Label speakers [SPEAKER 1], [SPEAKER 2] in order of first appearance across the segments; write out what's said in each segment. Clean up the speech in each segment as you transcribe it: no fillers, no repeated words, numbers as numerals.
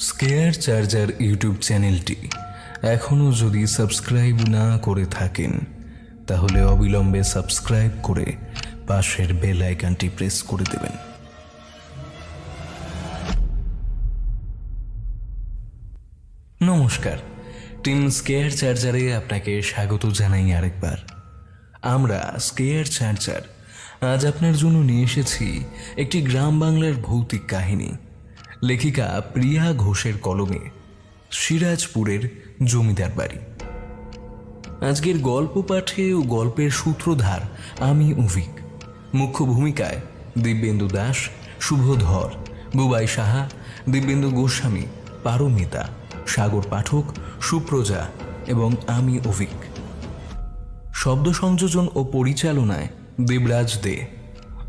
[SPEAKER 1] Square charger YouTube চ্যানেলটি এখনও যদি সাবস্ক্রাইব না করে থাকেন তাহলে অবিলম্বে সাবস্ক্রাইব করে পাশের বেল আইকনটি প্রেস করে দেবেন। নমস্কার, টিম স্কেয়ার চার্জারে আপনাকে স্বাগত জানাই আরেকবার। আমরা স্কেয়ার চার্জার আজ আপনার জন্য নিয়ে এসেছি একটি গ্রাম বাংলার ভৌতিক কাহিনী। লেখিকা প্রিয়া ঘোষের কলমে সিরাজপুরের জমিদার বাড়ি। আজকের গল্প পাঠে ও গল্পের সূত্রধার আমি অভিক। মুখ্য ভূমিকায় দিব্যেন্দু দাস, শুভ ধর, বুবাই সাহা, দিব্যেন্দু গোস্বামী, পারমিতা, সাগর পাঠক, সুপ্রজা এবং আমি অভিক। শব্দ সংযোজন ও পরিচালনায় দেবরাজ দে।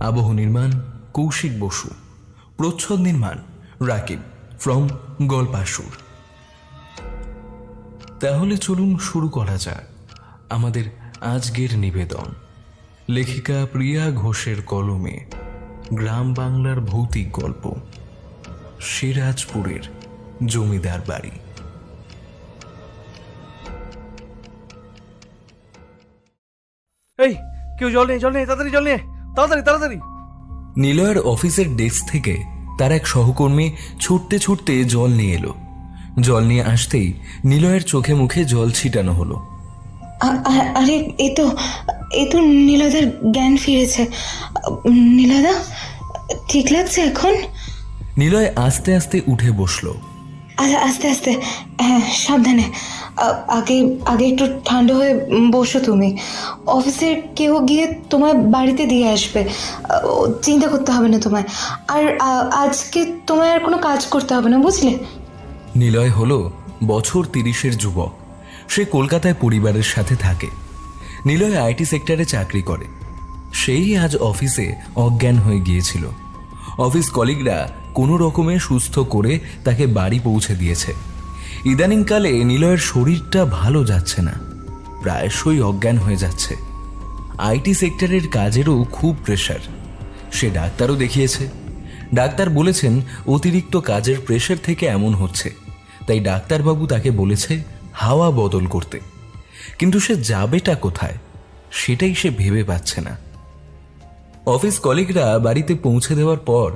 [SPEAKER 1] আবহ নির্মাণ কৌশিক বসু। প্রচ্ছদ নির্মাণ রাকিব ফ্রম গল্পাসুর। তাহলে চলুন শুরু করা যাক আমাদের আজকের নিবেদন। লেখিকা প্রিয়া ঘোষের কলমে গ্রাম বাংলার ভৌতিক গল্প সিরাজপুরের জমিদার বাড়ি।
[SPEAKER 2] এই কেউ জল নেই, তাড়াতাড়ি জল নিয়ে, তাড়াতাড়ি তাড়াতাড়ি।
[SPEAKER 1] নিলয়ের অফিসের ডেস্ক থেকে তার এক সহকর্মী ছুটতে ছুটতে জল নিয়ে এলো। জল নিয়ে আসতেই নিলয়ের চোখে মুখে জল ছিটানো হলো।
[SPEAKER 3] আরে এ তো নীলাদার জ্ঞান ফিরেছে। নীলাদা, ঠিক লাগছে এখন?
[SPEAKER 1] নিলয় আস্তে আস্তে উঠে বসলো।
[SPEAKER 3] আচ্ছা, আস্তে আস্তে, হ্যাঁ, সাবধানে। আগে আগে একটু ঠান্ডা হয়ে বসো তুমি। অফিসের কেউ গিয়ে তোমার বাড়িতে দিয়ে আসবে, চিন্তা করতে হবে না তোমায়। আর আজকে তোমায় আর কোনো কাজ করতে হবে না, বুঝলে?
[SPEAKER 1] নিলয় হলো বছর 30-এর যুবক। সে কলকাতায় পরিবারের সাথে থাকে। নিলয় আইটি সেক্টরে চাকরি করে। সেই আজ অফিসে অজ্ঞান হয়ে গিয়েছিল। অফিস কলিগরা কোনো রকমে সুস্থ করে তাকে বাড়ি পৌঁছে দিয়েছে। ইদানিংকালে নিলয়ের শরীরটা ভালো যাচ্ছে না, প্রায়শই অজ্ঞান হয়ে যাচ্ছে। আইটি সেক্টরের কাজেরও খুব প্রেশার। সে ডাক্তারও দেখিয়েছে। ডাক্তার বলেছেন অতিরিক্ত কাজের প্রেশার থেকে এমন হচ্ছে, তাই ডাক্তারবাবু তাকে বলেছে হাওয়া বদল করতে। কিন্তু সে যাবেটা কোথায় সেটাই সে ভেবে পাচ্ছে না। অফিস কলিগরা বাড়িতে পৌঁছে দেওয়ার পর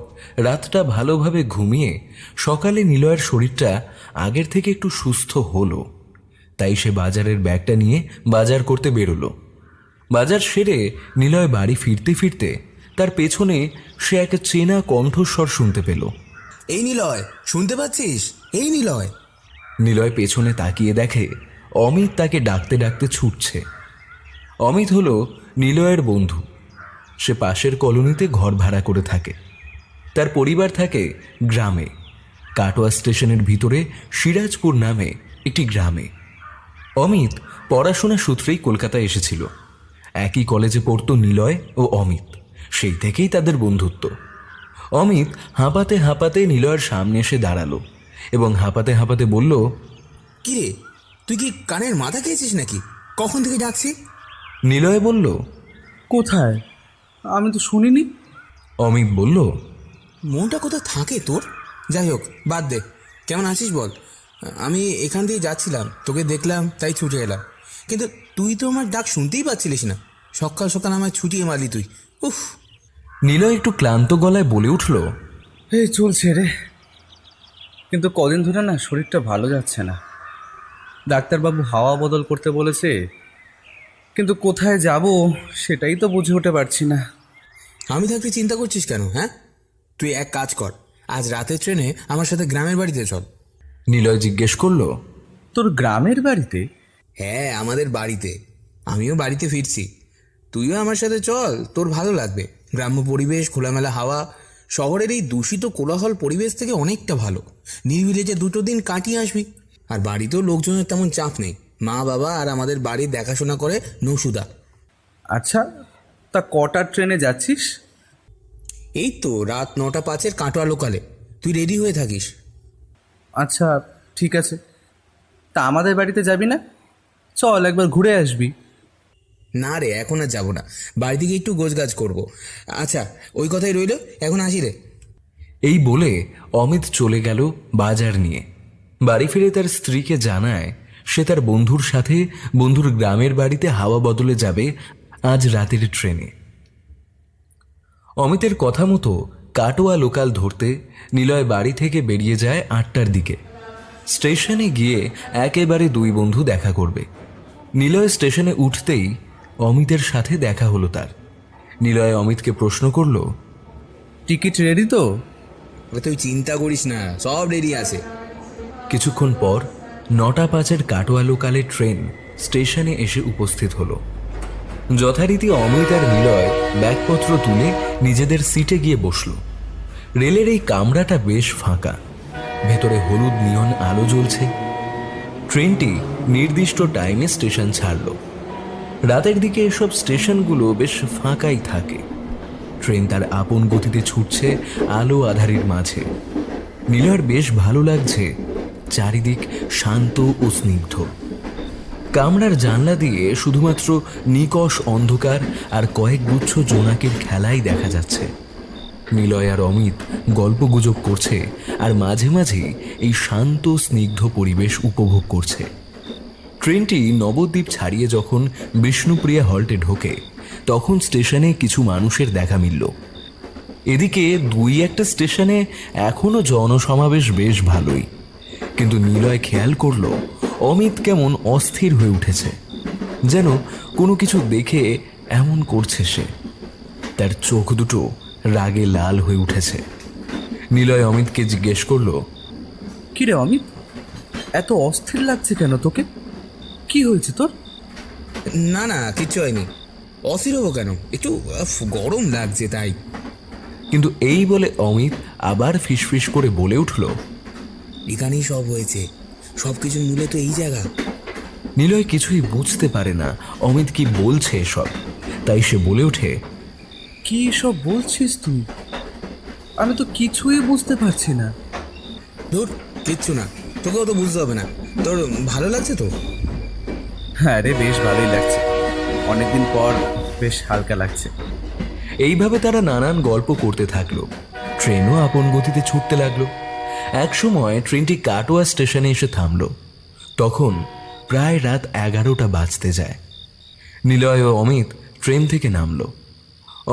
[SPEAKER 1] রাতটা ভালোভাবে ঘুমিয়ে সকালে নিলয়ের শরীরটা আগের থেকে একটু সুস্থ হলো। তাই সে বাজারের ব্যাগটা নিয়ে বাজার করতে বেরোলো। বাজার সেরে নিলয় বাড়ি ফিরতে ফিরতে তার পেছনে সে এক চেনা কণ্ঠস্বর শুনতে পেল।
[SPEAKER 4] এই নিলয়, শুনতে পাচ্ছিস? এই নিলয়।
[SPEAKER 1] নিলয় পেছনে তাকিয়ে দেখে অমিত তাকে ডাকতে ডাকতে ছুটছে। অমিত হলো নিলয়ের বন্ধু। সে পাশের কলোনিতে ঘর ভাড়া করে থাকে। তার পরিবার থাকে গ্রামে, কাটোয়া স্টেশনের ভিতরে সিরাজপুর নামে একটি গ্রামে। অমিত পড়াশোনা সূত্রেই কলকাতায় এসেছিল। একই কলেজে পড়তো নিলয় ও অমিত, সেই থেকেই তাদের বন্ধুত্ব। অমিত হাঁপাতে হাঁপাতে নিলয়ের সামনে এসে দাঁড়ালো এবং হাঁপাতে হাঁপাতে বলল,
[SPEAKER 4] কি রে, তুই কি কানের মাথা খেয়েছিস নাকি? কখন থেকে ডাকছি?
[SPEAKER 1] নিলয় বলল,
[SPEAKER 2] কোথায়? আমি তো শুনিনি।
[SPEAKER 1] অমিত বলল,
[SPEAKER 4] মনটা কোথায় থাকে তোর? যাই হোক, বাদ দে। কেমন আছিস বল? আমি এখান দিয়ে যাচ্ছিলাম, তোকে দেখলাম তাই ছুটে এলাম। কিন্তু তুই তো আমার ডাক শুনতেই পাচ্ছিলিস না। সকাল সকাল আমায় ছুটিয়ে মারলি তুই। উফ।
[SPEAKER 1] নিলয় একটু ক্লান্ত গলায় বলে উঠল,
[SPEAKER 2] এই চলছে রে, কিন্তু কদিন ধরে না শরীরটা ভালো যাচ্ছে না। ডাক্তারবাবু হাওয়া বদল করতে বলেছে, কিন্তু কোথায় যাব সেটাই তো বুঝে উঠতে পারছি না।
[SPEAKER 4] আমি থাকতে চিন্তা করছিস কেন? হ্যাঁ, তুই এক কাজ কর, আজ রাতের ট্রেনে আমার সাথে গ্রামের বাড়িতে চল।
[SPEAKER 1] নিলয় জিজ্ঞেস করলো,
[SPEAKER 2] তোর গ্রামের বাড়িতে?
[SPEAKER 4] হ্যাঁ, আমাদের বাড়িতে। আমিও বাড়িতে ফিরছি, তুইও আমার সাথে চল, তোর ভালো লাগবে। গ্রাম্য পরিবেশ, খোলামেলা হাওয়া, শহরের এই দূষিত কোলাহল পরিবেশ থেকে অনেকটা ভালো। নিরিবিলি যে 2 দিন কাটিয়ে আসবি। আর বাড়িতেও লোকজনের তেমন চাপ নেই। মা বাবা আর আমাদের বাড়ির দেখাশোনা করে নসুদা।
[SPEAKER 2] আচ্ছা, তা কটার ট্রেনে যাচ্ছিস?
[SPEAKER 4] এই তো রাত 9:05 কাটোয়া লোকালে। তুই রেডি হয়ে থাকিস।
[SPEAKER 2] আচ্ছা, ঠিক আছে। তা আমাদের বাড়িতে যাবি না? চল একবার ঘুরে আসবি।
[SPEAKER 4] না রে, এখন আর যাবো না, বাড়ি থেকে একটু গোছগাছ করবো। আচ্ছা, ওই কথাই রইল, এখন আসি রে।
[SPEAKER 1] এই বলে অমিত চলে গেল বাজার নিয়ে। বাড়ি ফিরে তার স্ত্রীকে জানায় সে তার বন্ধুর সাথে বন্ধুর গ্রামের বাড়িতে হাওয়া বদলে যাবে আজ রাতের ট্রেনে। অমিতের কথা মতো কাটোয়া লোকাল ধরতে নিলয় বাড়ি থেকে বেরিয়ে যায় 8টার দিকে। স্টেশনে গিয়ে একেবারে দুই বন্ধু দেখা করবে। নিলয় স্টেশনে উঠতেই অমিতের সাথে দেখা হলো তার। নিলয় অমিতকে প্রশ্ন করল,
[SPEAKER 2] টিকিট রেডি তো?
[SPEAKER 4] তুই চিন্তা করিস না, সব রেডি আছে।
[SPEAKER 1] কিছুক্ষণ পর 9টা 5-এর কাটোয়া লোকালের ট্রেন স্টেশনে এসে উপস্থিত হলো। যথারীতি অমিত আর নিলয় ব্যাগপত্র তুলে নিজেদের সিটে গিয়ে বসল। রেলের এই কামরাটা বেশ ফাঁকা, ভেতরে হলুদ নিয়ন আলো জ্বলছে। ট্রেনটি নির্দিষ্ট টাইমে স্টেশন ছাড়ল। রাতের দিকে এসব স্টেশনগুলো বেশ ফাঁকাই থাকে। ট্রেন তার আপন গতিতে ছুটছে আলো আধারির মাঝে। নিলয়ের বেশ ভালো লাগছে, চারিদিক শান্ত ও স্নিগ্ধ। কামরার জানলা দিয়ে শুধুমাত্র নিকষ অন্ধকার আর কয়েক গুচ্ছ জোনাকের খেলাই দেখা যাচ্ছে। নিলয় আর অমিত গল্পগুজব করছে আর মাঝে মাঝে এই শান্ত স্নিগ্ধ পরিবেশ উপভোগ করছে। ট্রেনটি নবদ্বীপ ছাড়িয়ে যখন বিষ্ণুপ্রিয়া হল্টে ঢোকে তখন স্টেশনে কিছু মানুষের দেখা মিলল। এদিকে 2-1টা স্টেশনে এখনো জনসমাবেশ বেশ ভালোই, কিন্তু নিলয় খেয়াল করল অমিত কেমন অস্থির হয়ে উঠেছে, যেন কোনো কিছু দেখে এমন করছে সে। তার চোখ দুটো রাগে লাল হয়ে উঠেছে। নিলয় অমিতকে জিজ্ঞেস করল,
[SPEAKER 2] কি রে অমিত, এত অস্থির লাগছে কেন তোকে? কি হয়েছে তোর?
[SPEAKER 4] না না, কিচ্ছু হয়নি। অস্থির হবো কেন, একটু গরম লাগছে তাই।
[SPEAKER 1] কিন্তু এই বলে অমিত আবার ফিসফিস করে বলে উঠল,
[SPEAKER 4] এখানেই সব হয়েছে, সব কিছুর মূলে তো এই জায়গা।
[SPEAKER 1] নিলয় কিছুই বুঝতে পারে না অমিত কি বলছে এসব, তাই সে বলে ওঠে,
[SPEAKER 2] কি সব বলছিস তুই? আমি তো কিছুই বুঝতে পারছি না।
[SPEAKER 4] ধুর, কিচ্ছু না, তোকেও তো বুঝতে হবে না। তোর ভালো লাগছে তো?
[SPEAKER 2] হ্যাঁ রে, বেশ ভালোই লাগছে, অনেকদিন পর বেশ হালকা লাগছে।
[SPEAKER 1] এইভাবে তারা নানান গল্প করতে থাকলো। ট্রেনও আপন গতিতে ছুটতে লাগলো। একসময় ট্রেনটি কাটোয়া স্টেশনে এসে থামলো। তখন প্রায় রাত 11টা বাজতে যায়। নিলয় ও অমিত ট্রেন থেকে নামলো।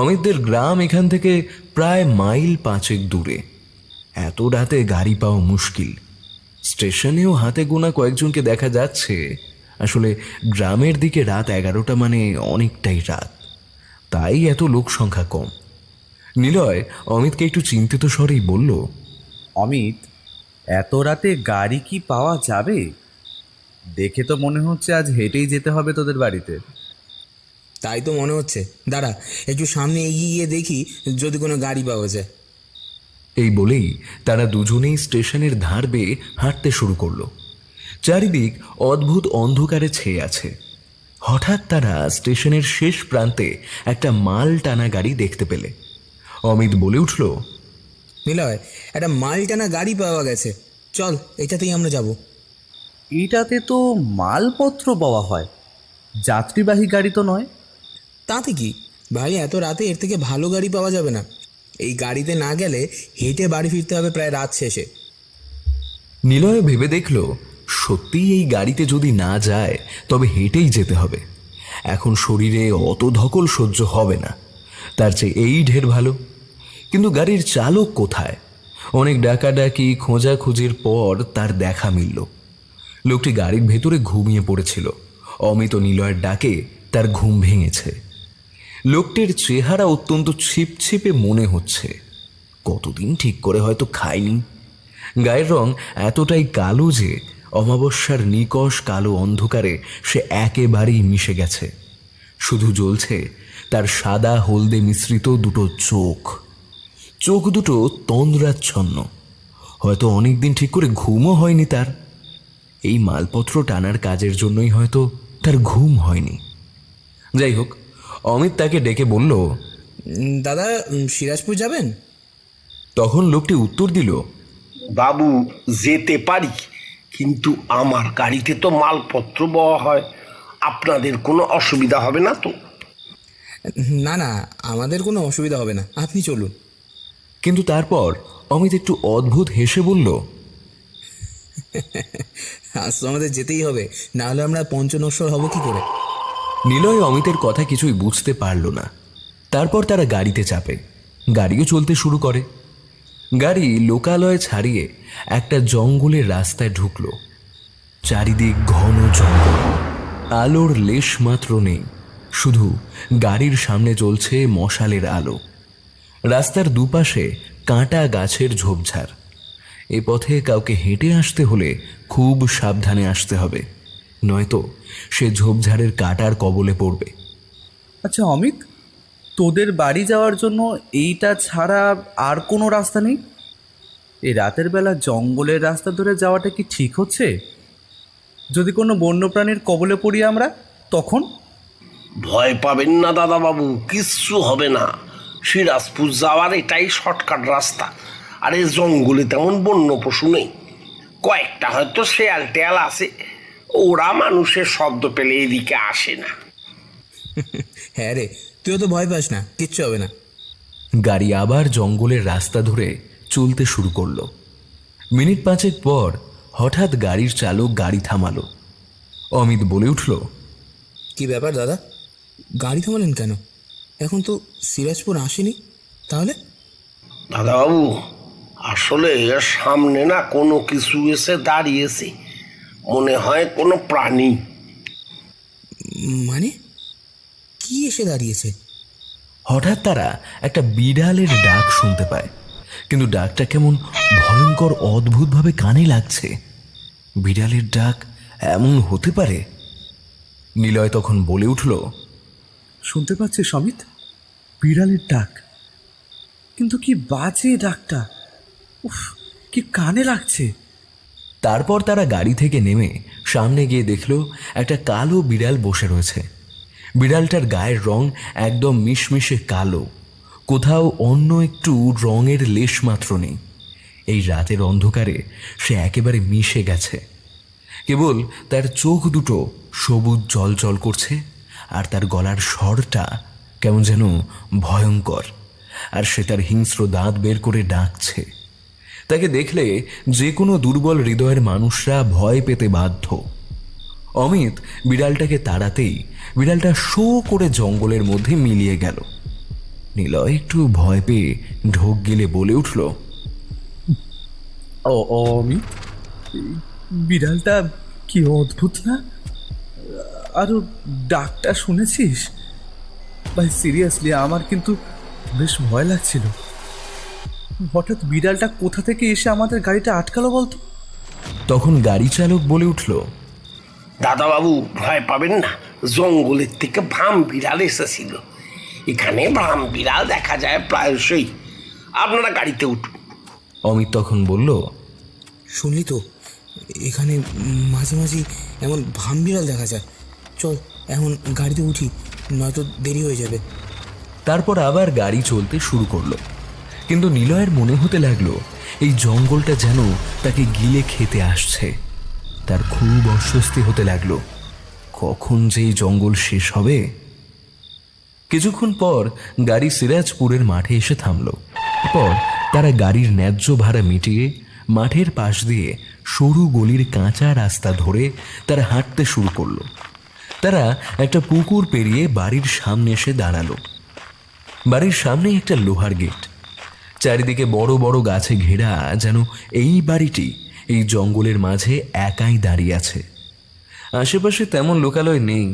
[SPEAKER 1] অমিতদের গ্রাম এখান থেকে প্রায় মাইল 5 দূরে। এত রাতে গাড়ি পাওয়া মুশকিল। স্টেশনেও হাতে গোনা কয়েকজনকে দেখা যাচ্ছে। আসলে গ্রামের দিকে রাত 11টা মানে অনেকটাই রাত, তাই এত লোক সংখ্যা কম। নিলয় অমিতকে একটু চিন্তিত স্বরেই বলল,
[SPEAKER 2] অমিত, এত রাতে গাড়ি কি পাওয়া যাবে? দেখে তো মনে হচ্ছে আজ হেঁটেই যেতে হবে তোদের বাড়িতে।
[SPEAKER 4] তাই তো মনে হচ্ছে। দাঁড়া, একটু সামনে এগিয়ে গিয়ে দেখি যদি কোনো গাড়ি পাওয়া যায়।
[SPEAKER 1] এই বলেই তারা দুজনেই স্টেশনের ধার বেয়ে হাঁটতে শুরু করলো। চারিদিক অদ্ভুত অন্ধকারে ছেয়ে আছে। হঠাৎ তারা স্টেশনের শেষ প্রান্তে একটা মাল টানা গাড়ি দেখতে পেলে। অমিত বলে উঠল,
[SPEAKER 4] নিলয়, একটা মাল টানা গাড়ি পাওয়া গেছে, চল এটাতেই আমরা যাব।
[SPEAKER 2] এটাতে তো মালপত্র পাওয়া হয়, যাত্রীবাহী গাড়ি তো নয়।
[SPEAKER 4] তাতে কি ভাই, এত রাতে এর থেকে ভালো গাড়ি পাওয়া যাবে না। এই গাড়িতে না গেলে হেঁটে বাড়ি ফিরতে হবে প্রায় রাত শেষে।
[SPEAKER 1] নিলয় ভেবে দেখল সত্যিই এই গাড়িতে যদি না যায় তবে হেঁটেই যেতে হবে। এখন শরীরে অত ধকল সহ্য হবে না, তার চেয়ে এই ঢের ভালো। কিন্তু গাড়ির চালক কোথায়? অনেক ডাকাডাকি খোঁজাখুঁজির পর তার দেখা মিলল। লোকটি গাড়ির ভেতরে ঘুমিয়ে পড়েছিল। অমিত ও নিলয়ের ডাকে তার ঘুম ভেঙেছে। লোকটির চেহারা অত্যন্ত ছিপছিপে মনে হচ্ছে, কতদিন ঠিক করে হয়তো খায়নি। গায়ের রং এতটাই কালো যে অমাবস্যার নিকষ কালো অন্ধকারে সে একেবারেই মিশে গেছে। শুধু জ্বলছে তার সাদা হলদে মিশ্রিত দুটো চোখ। চোখ দুটো তন্দ্রাচ্ছন্ন, হয়তো অনেকদিন ঠিক করে ঘুমও হয়নি তার। এই মালপত্র টানার কাজের জন্যই হয়তো তার ঘুম হয়নি। যাই হোক, অমিত তাকে ডেকে বলল,
[SPEAKER 4] দাদা, সিরাজপুর যাবেন?
[SPEAKER 1] তখন লোকটি উত্তর দিল,
[SPEAKER 5] বাবু, যেতে পারি, কিন্তু আমার গাড়িতে তো মালপত্র বওয়া হয়, আপনাদের কোনো অসুবিধা হবে না তো?
[SPEAKER 4] না না, আমাদের কোনো অসুবিধা হবে না, আপনি চলুন।
[SPEAKER 1] কিন্তু তারপর অমিত একটু অদ্ভুত হেসে বলল,
[SPEAKER 4] আজ তো আমাদের যেতেই হবে, না হলে আমরা পঞ্চনশ্বর হব কি করে?
[SPEAKER 1] নিলয় অমিতের কথা কিছুই বুঝতে পারল না। তারপর তারা গাড়িতে চাপে, গাড়িও চলতে শুরু করে। গাড়ি লোকালয় ছাড়িয়ে একটা জঙ্গলের রাস্তায় ঢুকল। চারিদিক ঘন জঙ্গল, আলোর লেশ মাত্র নেই, শুধু গাড়ির সামনে জ্বলছে মশালের আলো। রাস্তার দুপাশে কাঁটা গাছের ঝোপঝাড়। এ পথে কাউকে হেঁটে আসতে হলে খুব সাবধানে আসতে হবে, নয়তো সে ঝোপঝাড়ের কাঁটার কবলে পড়বে।
[SPEAKER 2] আচ্ছা অমিত, তোদের বাড়ি যাওয়ার জন্য এইটা ছাড়া আর কোনো রাস্তা নেই? এই রাতের বেলা জঙ্গলের রাস্তা ধরে যাওয়াটা কি ঠিক হচ্ছে? যদি কোনো বন্যপ্রাণীর কবলে পড়ি আমরা, তখন?
[SPEAKER 5] ভয় পাবেন না দাদাবাবু, কিচ্ছু হবে না। সিরাজপুর যাওয়ার এটাই শর্টকাট রাস্তা। আর এই জঙ্গলে তেমন বন্য পশু নেই, কয়েকটা হয়তো শেয়াল টেয়াল আছে, ওরা মানুষের শব্দ পেলে এদিকে আসে না।
[SPEAKER 4] হ্যাঁ রে, তুইও তো ভয় পাস না, কিচ্ছু হবে না।
[SPEAKER 1] গাড়ি আবার জঙ্গলের রাস্তা ধরে চলতে শুরু করলো। মিনিট 5 পর হঠাৎ গাড়ির চালক গাড়ি থামালো। অমিত বলে উঠল,
[SPEAKER 4] কি ব্যাপার দাদা, গাড়ি থামালেন কেন? এখন তো সিরাজপুর আসেনি, তাহলে?
[SPEAKER 5] দাদাবাবু, আসলে সামনে না কোনো কিছু এসে দাঁড়িয়েছে, মনে হয় কোনো প্রাণী।
[SPEAKER 4] মানে কি এসে দাঁড়িয়েছে?
[SPEAKER 1] হঠাৎ তারা একটা বিড়ালের ডাক শুনতে পায়, কিন্তু ডাকটা কেমন ভয়ঙ্কর অদ্ভুতভাবে কানে লাগছে। বিড়ালের ডাক এমন হতে পারে? নিলয় তখন বলে উঠল,
[SPEAKER 2] শুনতে পাচ্ছিস অমিত? বিড়ালের ডাক, কিন্তু কি বাজে ডাকটা! উফ, কি কানে লাগছে!
[SPEAKER 1] তারপর তারা গাড়ি থেকে নেমে সামনে গিয়ে দেখল একটা কালো বিড়াল বসে রয়েছে। বিড়ালটার গায়ের রং একদম মিশমিশে কালো, কোথাও অন্য একটু রঙের লেশ মাত্র নেই। এই রাতের অন্ধকারে সে একেবারে মিশে গেছে। কেবল তার চোখ দুটো সবুজ জল জল করছে, আর তার গলার স্বরটা কেমন যেন ভয়ঙ্কর, আর সে তার হিংস্র দাঁত বের করে ডাকছে। তাকে দেখলে যে কোনো দুর্বল হৃদয়ের মানুষরা ভয় পেতে বাধ্য। অমিত বিড়ালটাকে তাড়াতেই বিড়ালটা শো করে জঙ্গলের মধ্যে মিলিয়ে গেল। নিলয় একটু ভয় পেয়ে ঢোক গিলে বলে উঠল,
[SPEAKER 2] ও অমিত, বিড়ালটা কি অদ্ভুত না? আরও ডাকটা শুনেছিস? ভাই সিরিয়াসলি আমার কিন্তু বেশ ভয় লাগছিল। হঠাৎ বিড়ালটা কোথা থেকে এসে আমাদের গাড়িটা আটকালো বলতো?
[SPEAKER 1] তখন গাড়ি চালক বলে উঠল,
[SPEAKER 5] দাদাবাবু, ভয় পাবেন না, জঙ্গলের থেকে ভ্রাম বিড়াল এসেছিল। এখানে ভ্রাম বিড়াল দেখা যায় প্রায়শই, আপনারা গাড়িতে উঠুন।
[SPEAKER 1] অমিত তখন বলল,
[SPEAKER 4] শুনলি তো, এখানে মাঝে মাঝে এমন ভামবিড়াল দেখা যায়। চল এখন গাড়িতে উঠি, নয়তো দেরি হয়ে যাবে।
[SPEAKER 1] তারপর আবার গাড়ি চলতে শুরু করলো। কিন্তু নিলয়ের মনে হতে লাগলো এই জঙ্গলটা যেন তাকে গিলে খেতে আসছে। তার খুব অস্বস্তি হতে লাগলো, কখন যে এই জঙ্গল শেষ হবে। কিছুক্ষণ পর গাড়ি সিরাজপুরের মাঠে এসে থামলো। পর তারা গাড়ির ন্যায্য ভাড়া মিটিয়ে মাঠের পাশ দিয়ে সরু গলির কাঁচা রাস্তা ধরে তারা হাঁটতে শুরু করলো। তারা একটা পুকুর পেরিয়ে বাড়ির সামনে এসে দাঁড়ালো। বাড়ির সামনে একটা লোহার গেট, চারিদিকে বড় বড় গাছে ঘেরা, যেন এই বাড়িটি এই জঙ্গলের মাঝে একাই দাঁড়িয়ে আছে। আশেপাশে তেমন লোকালয় নেই,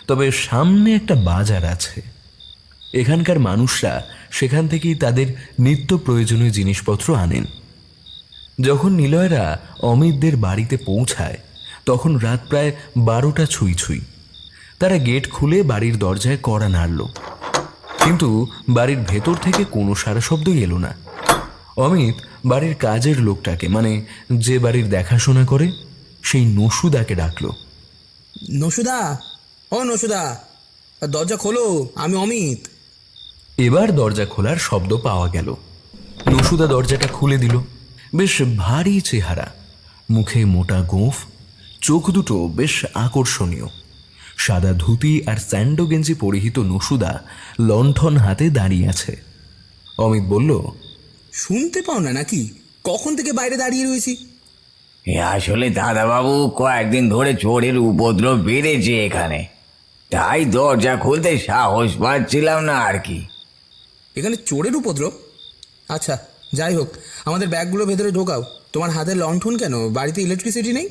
[SPEAKER 1] তবে সামনে একটা বাজার আছে। এখানকার মানুষরা সেখান থেকেই তাদের নিত্য প্রয়োজনীয় জিনিসপত্র আনেন। যখন নিলয়রা অমিতদের বাড়িতে পৌঁছায় তখন রাত প্রায় 12টা ছুঁই ছুঁই। তারা গেট খুলে বাড়ির দরজায় কড়া নাড়ল, কিন্তু বাড়ির ভেতর থেকে কোনো সারা শব্দই এলো না। অমিত বাড়ির কাজের লোকটাকে, মানে যে বাড়ির দেখাশোনা করে, সেই নসুদাকে ডাকলো।
[SPEAKER 4] নসুদা, ও নসুদা, দরজা খোলো, আমি অমিত।
[SPEAKER 1] এবার দরজা খোলার শব্দ পাওয়া গেল। নসুদা দরজাটা খুলে দিল। বেশ ভারী চেহারা, মুখে মোটা গোঁফ, চোখ দুটো বেশ আকর্ষণীয়। সাদা ধুতি আর স্যান্ডো গেঞ্জি পরিহিত নসুদা লণ্ঠন হাতে দাঁড়িয়ে আছে। অমিত বলল,
[SPEAKER 4] শুনতে পাও না নাকি? কখন থেকে বাইরে দাঁড়িয়ে রয়েছি।
[SPEAKER 6] আসলে দাদাবাবু কয়েকদিন ধরে চোরের উপদ্রব বেড়েছে এখানে, তাই দরজা খুলতে সাহস পাচ্ছিলাম না আর কি।
[SPEAKER 4] এখানে চোরের উপদ্রব? আচ্ছা, যাই হোক, আমাদের ব্যাগগুলো ভেতরে ঢোকাও। তোমার হাতে লণ্ঠন কেন? বাড়িতে ইলেকট্রিসিটি নেই?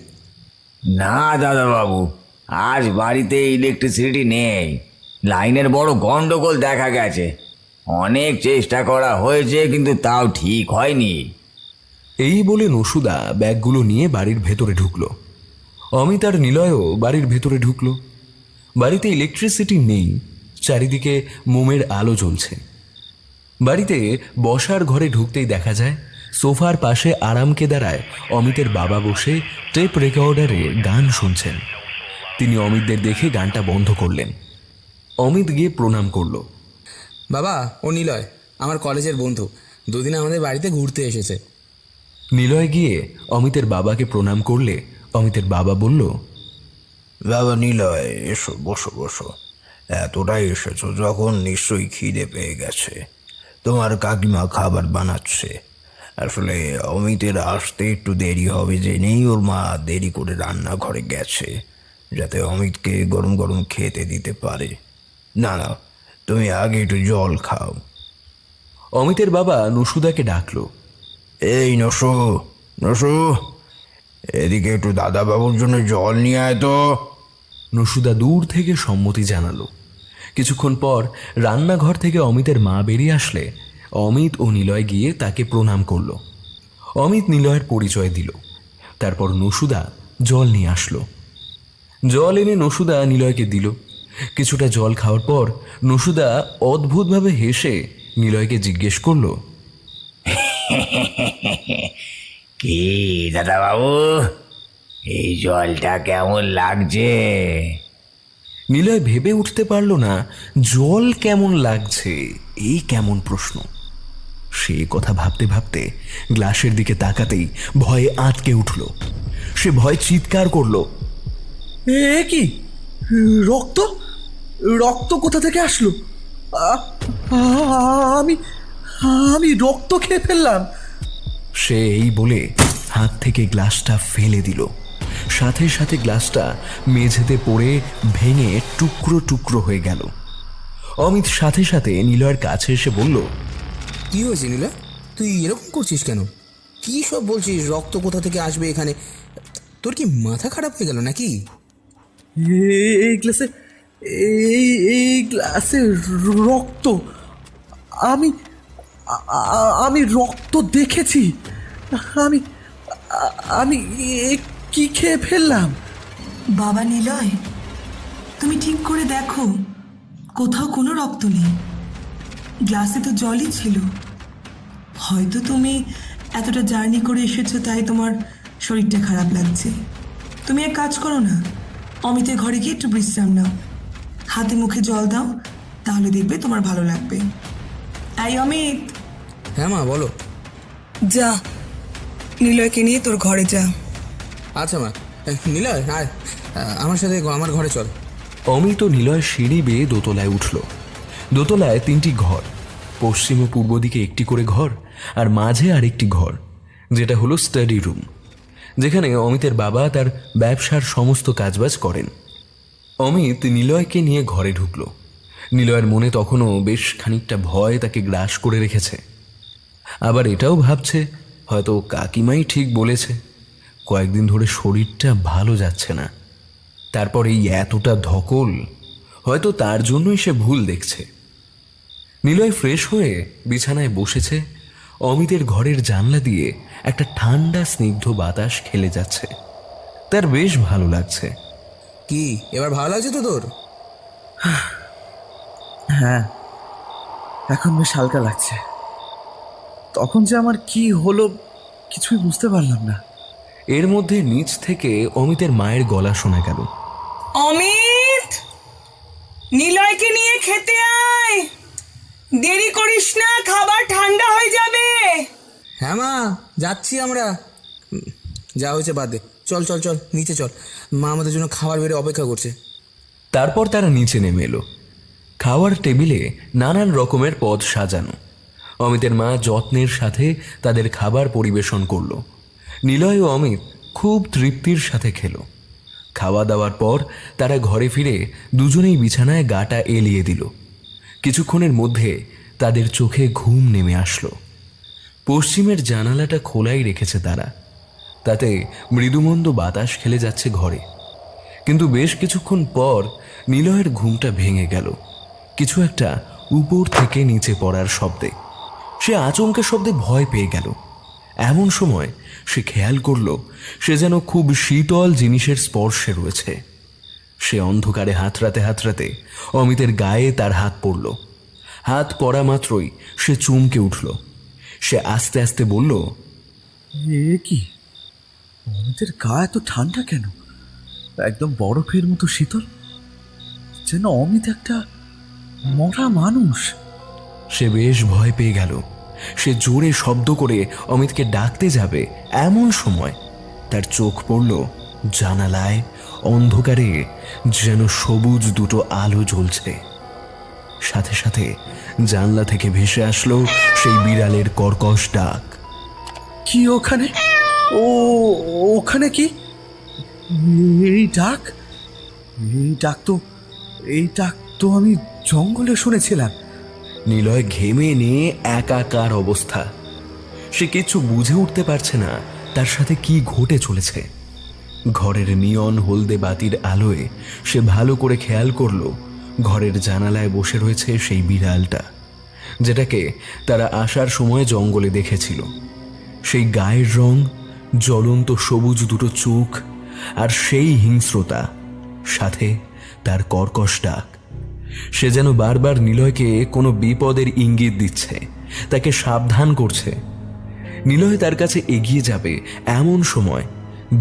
[SPEAKER 6] না দাদাবাবু, আজ বাড়িতে ইলেকট্রিসিটি নেই। লাইনের বড় গন্ডগোল দেখা গেছে। অনেক চেষ্টা করা হয়েছে কিন্তু তাও ঠিক হয়নি।
[SPEAKER 1] এই বলে নসুদা ব্যাগগুলো নিয়ে বাড়ির ভেতরে ঢুকলো। অমিত আর নিলয়ও বাড়ির ভেতরে ঢুকলো। বাড়িতে ইলেকট্রিসিটি নেই, চারিদিকে মোমের আলো জ্বলছে। বাড়িতে বসার ঘরে ঢুকতেই দেখা যায় সোফার পাশে আরামকে দাঁড়ায় অমিতের বাবা বসে টেপ রেকর্ডারে গান শুনছেন। তিনি অমিতদের দেখে গানটা বন্ধ করলেন। অমিত গিয়ে প্রণাম করলো।
[SPEAKER 4] বাবা, ও নিলয়, আমার কলেজের বন্ধু, দুদিন আমাদের বাড়িতে ঘুরতে এসেছে।
[SPEAKER 1] নিলয় গিয়ে অমিতের বাবাকে প্রণাম করলে অমিতের বাবা বলল,
[SPEAKER 7] বাবা নিলয়, এসো, বসো বসো। এতটাই এসেছো যখন, নিশ্চয়ই খিদে পেয়ে গেছে। তোমার কাকিমা খাবার বানাচ্ছে। আসলে অমিতের আসতে একটু দেরি হবে জেনেই ওর মা দেরি করে রান্নাঘরে গেছে, যাতে অমিতকে গরম গরম খেতে দিতে পারে। না না, তুমি আগে একটু জল খাও।
[SPEAKER 1] অমিতের বাবা নসুদাকে ডাকলো।
[SPEAKER 7] এই নসু, নসু, এদিকে একটু দাদাবাবুর জন্য জল নিয়ে আয় তো।
[SPEAKER 1] নসুদা দূর থেকে সম্মতি জানালো। কিছুক্ষণ পর রান্নাঘর থেকে অমিতের মা বেরিয়ে আসলে অমিত ও নিলয় গিয়ে তাকে প্রণাম করলো। অমিত নিলয়ের পরিচয় দিল। তারপর নসুদা জল নিয়ে আসলো। জল এনে নসুদা নিলয়কে দিল। কিছুটা জল খাওয়ার পর নসুদা অদ্ভুতভাবে হেসে নিলয়কে জিজ্ঞেস করলো,
[SPEAKER 6] কি দাদাবাবু, এই জলটা কেমন লাগছে?
[SPEAKER 1] নিলয় ভেবে উঠতে পারল না জল কেমন লাগছে, এই কেমন প্রশ্ন। সে কথা ভাবতে ভাবতে গ্লাসের দিকে তাকাতেই ভয়ে আঁতকে উঠল। সে ভয় চিৎকার করল,
[SPEAKER 2] এ কি? রক্ত? রক্ত কোথা থেকে আসলো? আ- আমি আমি রক্ত খেয়ে ফেললাম।
[SPEAKER 1] সে এই বলে হাত থেকে গ্লাসটা ফেলে দিল। সাথে সাথে গ্লাসটা মেঝেতে পড়ে ভেঙে টুকরো টুকরো হয়ে গেল। অমিত সাথে সাথে নিলয়ের কাছে এসে বলল,
[SPEAKER 4] কি হয়েছে নিলয়? তুই এরকম করছিস কেন? কি সব বলছিস? রক্ত কোথা থেকে আসবে এখানে? তোর কি মাথা খারাপ হয়ে গেল নাকি?
[SPEAKER 2] এই গ্লাসে, এই গ্লাসে রক্ত। আমি আমি রক্ত দেখেছি। আমি আমি কি খেয়ে ফেললাম?
[SPEAKER 8] বাবা নিলয়, তুমি ঠিক করে দেখো, কোথাও কোনো রক্ত নেই। গ্লাসে তো জলই ছিল। হয়তো তুমি এতটা জার্নি করে এসেছো, তাই তোমার শরীরটা খারাপ লাগছে। তুমি এক কাজ করো না, অমিতের ঘরে গিয়ে একটু বিশ্রাম নাও, হাতে মুখে জল দাও, তাহলে দেখবে তোমার ভালো লাগবে। এই অমিত,
[SPEAKER 4] হ্যাঁ মা, বলো।
[SPEAKER 8] যা নিলয়কে নিয়ে তোর ঘরে যা।
[SPEAKER 4] আচ্ছা মা। নিলয়, আয় আমার সাথে আমার ঘরে চল।
[SPEAKER 1] অমিত ও নিলয় সিঁড়ি বেয়ে দোতলায় উঠল। দোতলায় 3টি ঘর, পশ্চিম ও পূর্ব দিকে একটি করে ঘর, আর মাঝে আরেকটি ঘর, যেটা হলো স্টাডি রুম, যেখানে অমিতের বাবা তার ব্যবসার সমস্ত কাজবাজ করেন। অমিত নিলয়কে নিয়ে ঘরে ঢুকল। নিলয়ের মনে তখনও বেশ খানিকটা ভয় তাকে গ্রাস করে রেখেছে। আবার এটাও ভাবছে হয়তো কাকিমাই ঠিক বলেছে, কয়েকদিন ধরে শরীরটা ভালো যাচ্ছে না। তারপর এই এতটা ধকল, হয়তো তার জন্যই সে ভুল দেখছে। নিলয় ফ্রেশ হয়ে বিছানায় বসেছে। অমিতের ঘরের জানলা দিয়ে একটা ঠান্ডা স্নিগ্ধ বাতাস খেলে যাচ্ছে। তার বেশ ভালো লাগছে।
[SPEAKER 4] কি এবার ভালো লাগছে তো তোর?
[SPEAKER 2] হ্যাঁ, এখন বেশ হালকা লাগছে। তখন যে আমার কি হলো কিছুই বুঝতে পারলাম না।
[SPEAKER 1] এর মধ্যে নিচ থেকে অমিতের মায়ের গলা শোনা গেল।
[SPEAKER 8] অমিত, নিলয়কে নিয়ে খেতে আয়, দেরি করিস না, খাবার ঠান্ডা হয়ে যাবে।
[SPEAKER 4] হ্যাঁ মা, যাচ্ছি আমরা। যা হয়েছে বাদ দে, চল চল চল, নিচে চল। মা আমাদের জন্য খাবার বেড়ে অপেক্ষা করছে।
[SPEAKER 1] তারপর তারা নিচে নেমে এলো। খাওয়ার টেবিলে নানান রকমের পদ সাজানো। অমিতের মা যত্নের সাথে তাদের খাবার পরিবেশন করলো। নিলয় ও অমিত খুব তৃপ্তির সাথে খেলো। খাওয়া দাওয়ার পর তারা ঘরে ফিরে দুজনেই বিছানায় গাটা এলিয়ে দিল। কিছুক্ষণের মধ্যে তাদের চোখে ঘুম নেমে আসলো। পশ্চিমের জানালাটা খোলাই রেখেছে তারা, তাতে মৃদুমন্দ বাতাস খেলে যাচ্ছে ঘরে। কিন্তু বেশ কিছুক্ষণ পর নিলয়ের ঘুমটা ভেঙে গেল কিছু একটা উপর থেকে নিচে পড়ার শব্দে। সে আচমকা শব্দে ভয় পেয়ে গেল। এমন সময় সে খেয়াল করল সে যেন খুব শীতল জিনিসের স্পর্শে রয়েছে। সে অন্ধকারে হাতড়াতে হাতড়াতে অমিতের গায়ে তার হাত পড়ল। হাত পড়া মাত্রই সে চমকে উঠল। সে আস্তে আস্তে বলল,
[SPEAKER 2] এ কি, অমিতের গা এত ঠান্ডা কেন? একদম বরফের মতো শীতল, যেন অমিত একটা মরা মানুষ।
[SPEAKER 1] সে বেশ ভয় পেয়ে গেল। সে জোরে শব্দ করে অমিতকে ডাকতে যাবে, এমন সময় তার চোখ পড়ল জানালায় অন্ধকারে যেন সবুজ দুটো আলো জ্বলছে। সাথে সাথে জানলা থেকে ভেসে আসলো সেই বিড়ালের কর্কশ ডাক।
[SPEAKER 2] কি ওখানে? ও ওখানে কি? এই ডাক, এই ডাক তো আমি জঙ্গলে শুনেছিলাম।
[SPEAKER 1] নিলয় ঘেমে নিয়ে একাকার অবস্থা। সে কিছু বুঝে উঠতে পারছে না তার সাথে কি ঘটে চলেছে। ঘরের নিয়ন হলদে বাতির আলোয় সে ভালো করে খেয়াল করলো ঘরের জানালায় বসে রয়েছে সেই বিড়ালটা, যেটাকে তারা আসার সময় জঙ্গলে দেখেছিল। সেই গায়ের রং, জ্বলন্ত সবুজ দুটো চোখ, আর সেই হিংস্রতা, সাথে তার কর্কশ ডাক। সে যেন বারবার নিলয়কে কোনো বিপদের ইঙ্গিত দিচ্ছে, তাকে সাবধান করছে। নিলয় তার কাছে এগিয়ে যাবে এমন সময়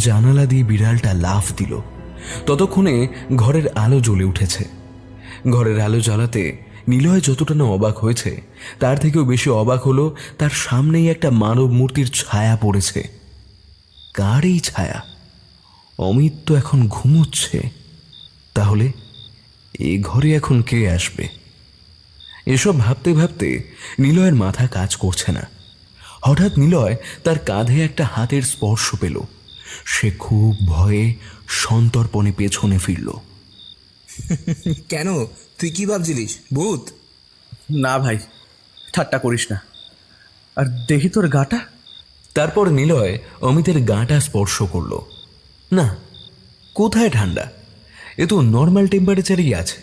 [SPEAKER 1] জানালা দিয়ে বিড়ালটা লাফ দিল। ততক্ষণে ঘরের আলো জ্বলে উঠেছে। ঘরের আলো জ্বালাতে নিলয় যতটা না অবাক হয়েছে, তার থেকেও বেশি অবাক হলো তার সামনেই একটা মানব মূর্তির ছায়া পড়েছে। কার এই ছায়া? অমিত তো এখন ঘুমোচ্ছে, তাহলে এ ঘরে এখন কে আসবে? এসব ভাবতে ভাবতে নিলয়ের মাথা কাজ করছে না। হঠাৎ নিলয় তার কাঁধে একটা হাতের স্পর্শ পেল। সে খুব ভয়ে সন্তর্পণে পেছনে ফিরল।
[SPEAKER 4] কেন, তুই কি ভাবছিলিস? ভূত?
[SPEAKER 2] না ভাই, ঠাট্টা করিস না। আর দেখি তোর গাটা।
[SPEAKER 1] তারপর নিলয় অমিতের গাটা স্পর্শ করল। না, কোথায় ঠান্ডা? এ তো নর্মাল টেম্পারেচারই আছে।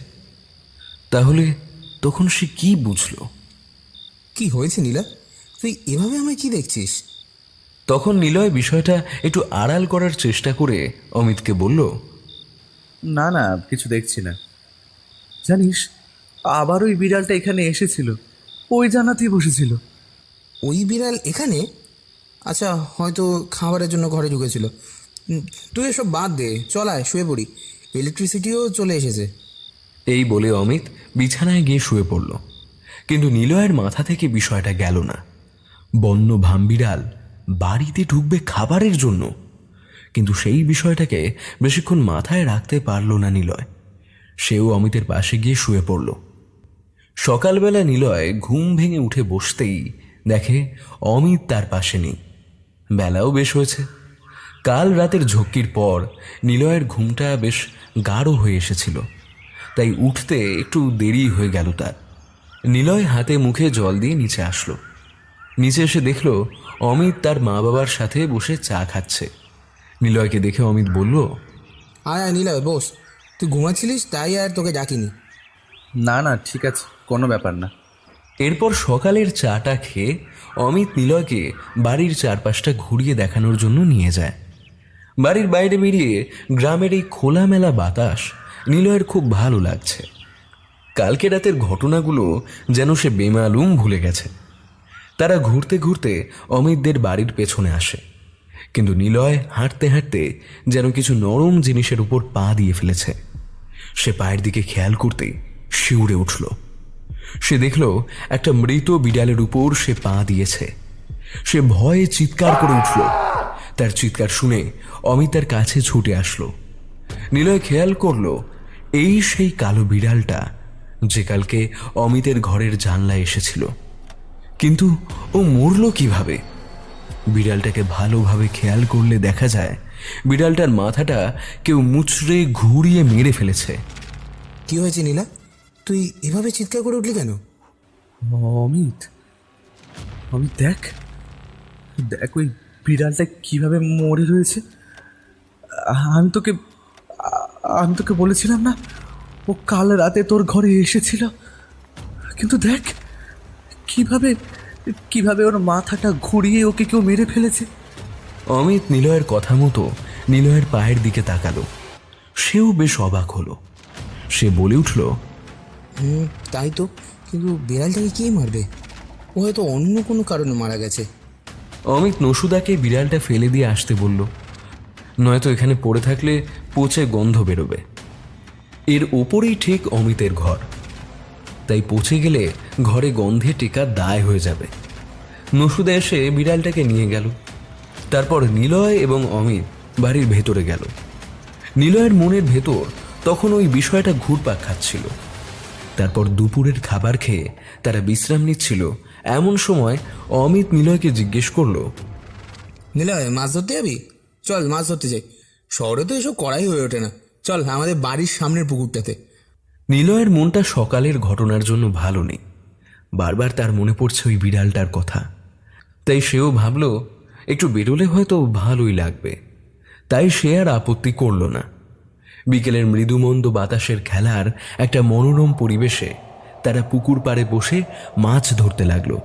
[SPEAKER 1] তাহলে তখন সে কি বুঝল?
[SPEAKER 4] কি হয়েছে নীলা? তুই এভাবে আমায় কি দেখছিস?
[SPEAKER 1] তখন নিলয় বিষয়টা একটু আড়াল করার চেষ্টা করে অমিতকে বলল,
[SPEAKER 2] না না, কিছু দেখছি না। জানিস, আবার ওই বিড়ালটা এখানে এসেছিল, ওই জানাতেই বসেছিল।
[SPEAKER 4] ওই বিড়াল এখানে? আচ্ছা, হয়তো খাবারের জন্য ঘরে ঢুকেছিল। তুই এসব বাদ দে, চল আয় শুয়ে পড়ি। ইলেকট্রিসিটিও চলে এসেছে।
[SPEAKER 1] এই বলে অমিত বিছানায় গিয়ে শুয়ে পড়ল। কিন্তু নিলয়ের মাথা থেকে বিষয়টা গেল না। বন্য ভামবিড়াল বাড়িতে ঢুকবে খাবারের জন্য? কিন্তু সেই বিষয়টাকে বেশিক্ষণ মাথায় রাখতে পারল না নিলয়। সেও অমিতের পাশে গিয়ে শুয়ে পড়ল। সকালবেলা নিলয় ঘুম ভেঙে উঠে বসতেই দেখে অমিত তার পাশে নেই। বেলাও বেশ হয়েছে। কাল রাতের ঝক্কির পর নিলয়ের ঘুমটা বেশ গাঢ় হয়ে এসেছিল, তাই উঠতে একটু দেরি হয়ে গেল তার। নিলয় হাতে মুখে জল দিয়ে নিচে আসলো। নিচে এসে দেখল অমিত তার মা বাবার সাথে বসে চা খাচ্ছে। নিলয়কে দেখে অমিত বলল,
[SPEAKER 4] আয় আয় নিলয়, বস। তুই ঘুমাচ্ছিলিস তাই আর তোকে ডাকিনি।
[SPEAKER 2] না না, ঠিক আছে, কোনো ব্যাপার না।
[SPEAKER 1] এরপর সকালের চাটা খেয়ে অমিত নিলয়কে বাড়ির চারপাশটা ঘুরিয়ে দেখানোর জন্য নিয়ে যায়। বাড়ির বাইরে বেরিয়ে গ্রামের এই খোলামেলা বাতাস নিলয়ের খুব ভালো লাগছে। কালকে রাতের ঘটনাগুলো যেন সে বেমালুম ভুলে গেছে। তারা ঘুরতে ঘুরতে অমিতদের বাড়ির পেছনে আসে, কিন্তু নিলয় হাঁটতে হাঁটতে যেন কিছু নরম জিনিসের উপর পা দিয়ে ফেলেছে। সে পায়ের দিকে খেয়াল করতেই শিউরে উঠল। সে দেখল একটা মৃত বিড়ালের উপর সে পা দিয়েছে। সে ভয়ে চিৎকার করে উঠল। তার চিৎকার শুনে অমিত তার কাছে ছুটে আসলো। নিলয় খেয়াল করল এই সেই কালো বিড়ালটা যে কালকে অমিতের ঘরের জানলায় এসেছিল। কিন্তু ও মরল কিভাবে? বিড়ালটাকে ভালোভাবে খেয়াল করলে দেখা যায় বিড়ালটার মাথাটা কেউ মুচড়ে ঘুরিয়ে মেরে ফেলেছে।
[SPEAKER 4] কি হয়েছে নীলা? তুই এভাবে চিৎকার করে উঠলি কেন?
[SPEAKER 2] অমিত, অমিত দেখ, দেখ ওই বিড়ালটা কিভাবে মরে রয়েছে। আমি তোকে আমি তোকে বলেছিলাম না ও কাল রাতে তোর ঘরে এসেছিল, কিন্তু দেখ কিভাবে কিভাবে ওর মাথাটা ঘুরিয়ে ওকে কেউ মেরে ফেলেছে।
[SPEAKER 1] অমিত নিলয়ের কথা মতো নিলয়ের পায়ের দিকে তাকালো। সেও বেশ অবাক হলো। সে বলে উঠল,
[SPEAKER 4] তাই তো, কিন্তু বিড়ালটাকে কে মারবে? ও হয়তো অন্য কোনো কারণে মারা গেছে।
[SPEAKER 1] অমিত নসুদাকে বিড়ালটা ফেলে দিয়ে আসতে বলল, নয়তো এখানে পড়ে থাকলে পচে গন্ধ বেরোবে। এর ওপরেই ঠিক অমিতের ঘর, তাই পচে গেলে ঘরে গন্ধে টেকার দায় হয়ে যাবে। নসুদা এসে বিড়ালটাকে নিয়ে গেল। তারপর নিলয় এবং অমিত বাড়ির ভেতরে গেল। নিলয়ের মনের ভেতর তখন ওই বিষয়টা ঘুরপাক খাচ্ছিল। তারপর দুপুরের খাবার খেয়ে তারা বিশ্রাম নিচ্ছিল, এমন সময় অমিত নিলয়কে জিজ্ঞেস করলো,
[SPEAKER 4] নিলয়, মাছ ধরতে যাবি? চল মাছ ধরতে যাই। শহরে তো এসব করাই হয়ে ওঠে না। চল আমাদের বাড়ির সামনের পুকুরটাতে।
[SPEAKER 1] নিলয়ের মনটা সকালের ঘটনার জন্য ভালো নেই। বারবার তার মনে পড়ছে ওই বিড়ালটার কথা। তাই সেও ভাবল একটু বেরোলে হয়তো ভালোই লাগবে। তাই সে আর আপত্তি করল না। বিকেলের মৃদুমন্দ বাতাসের খেলার একটা মনোরম পরিবেশে তারা পুকুর পাড়ে বসে মাছ ধরতে লাগলো।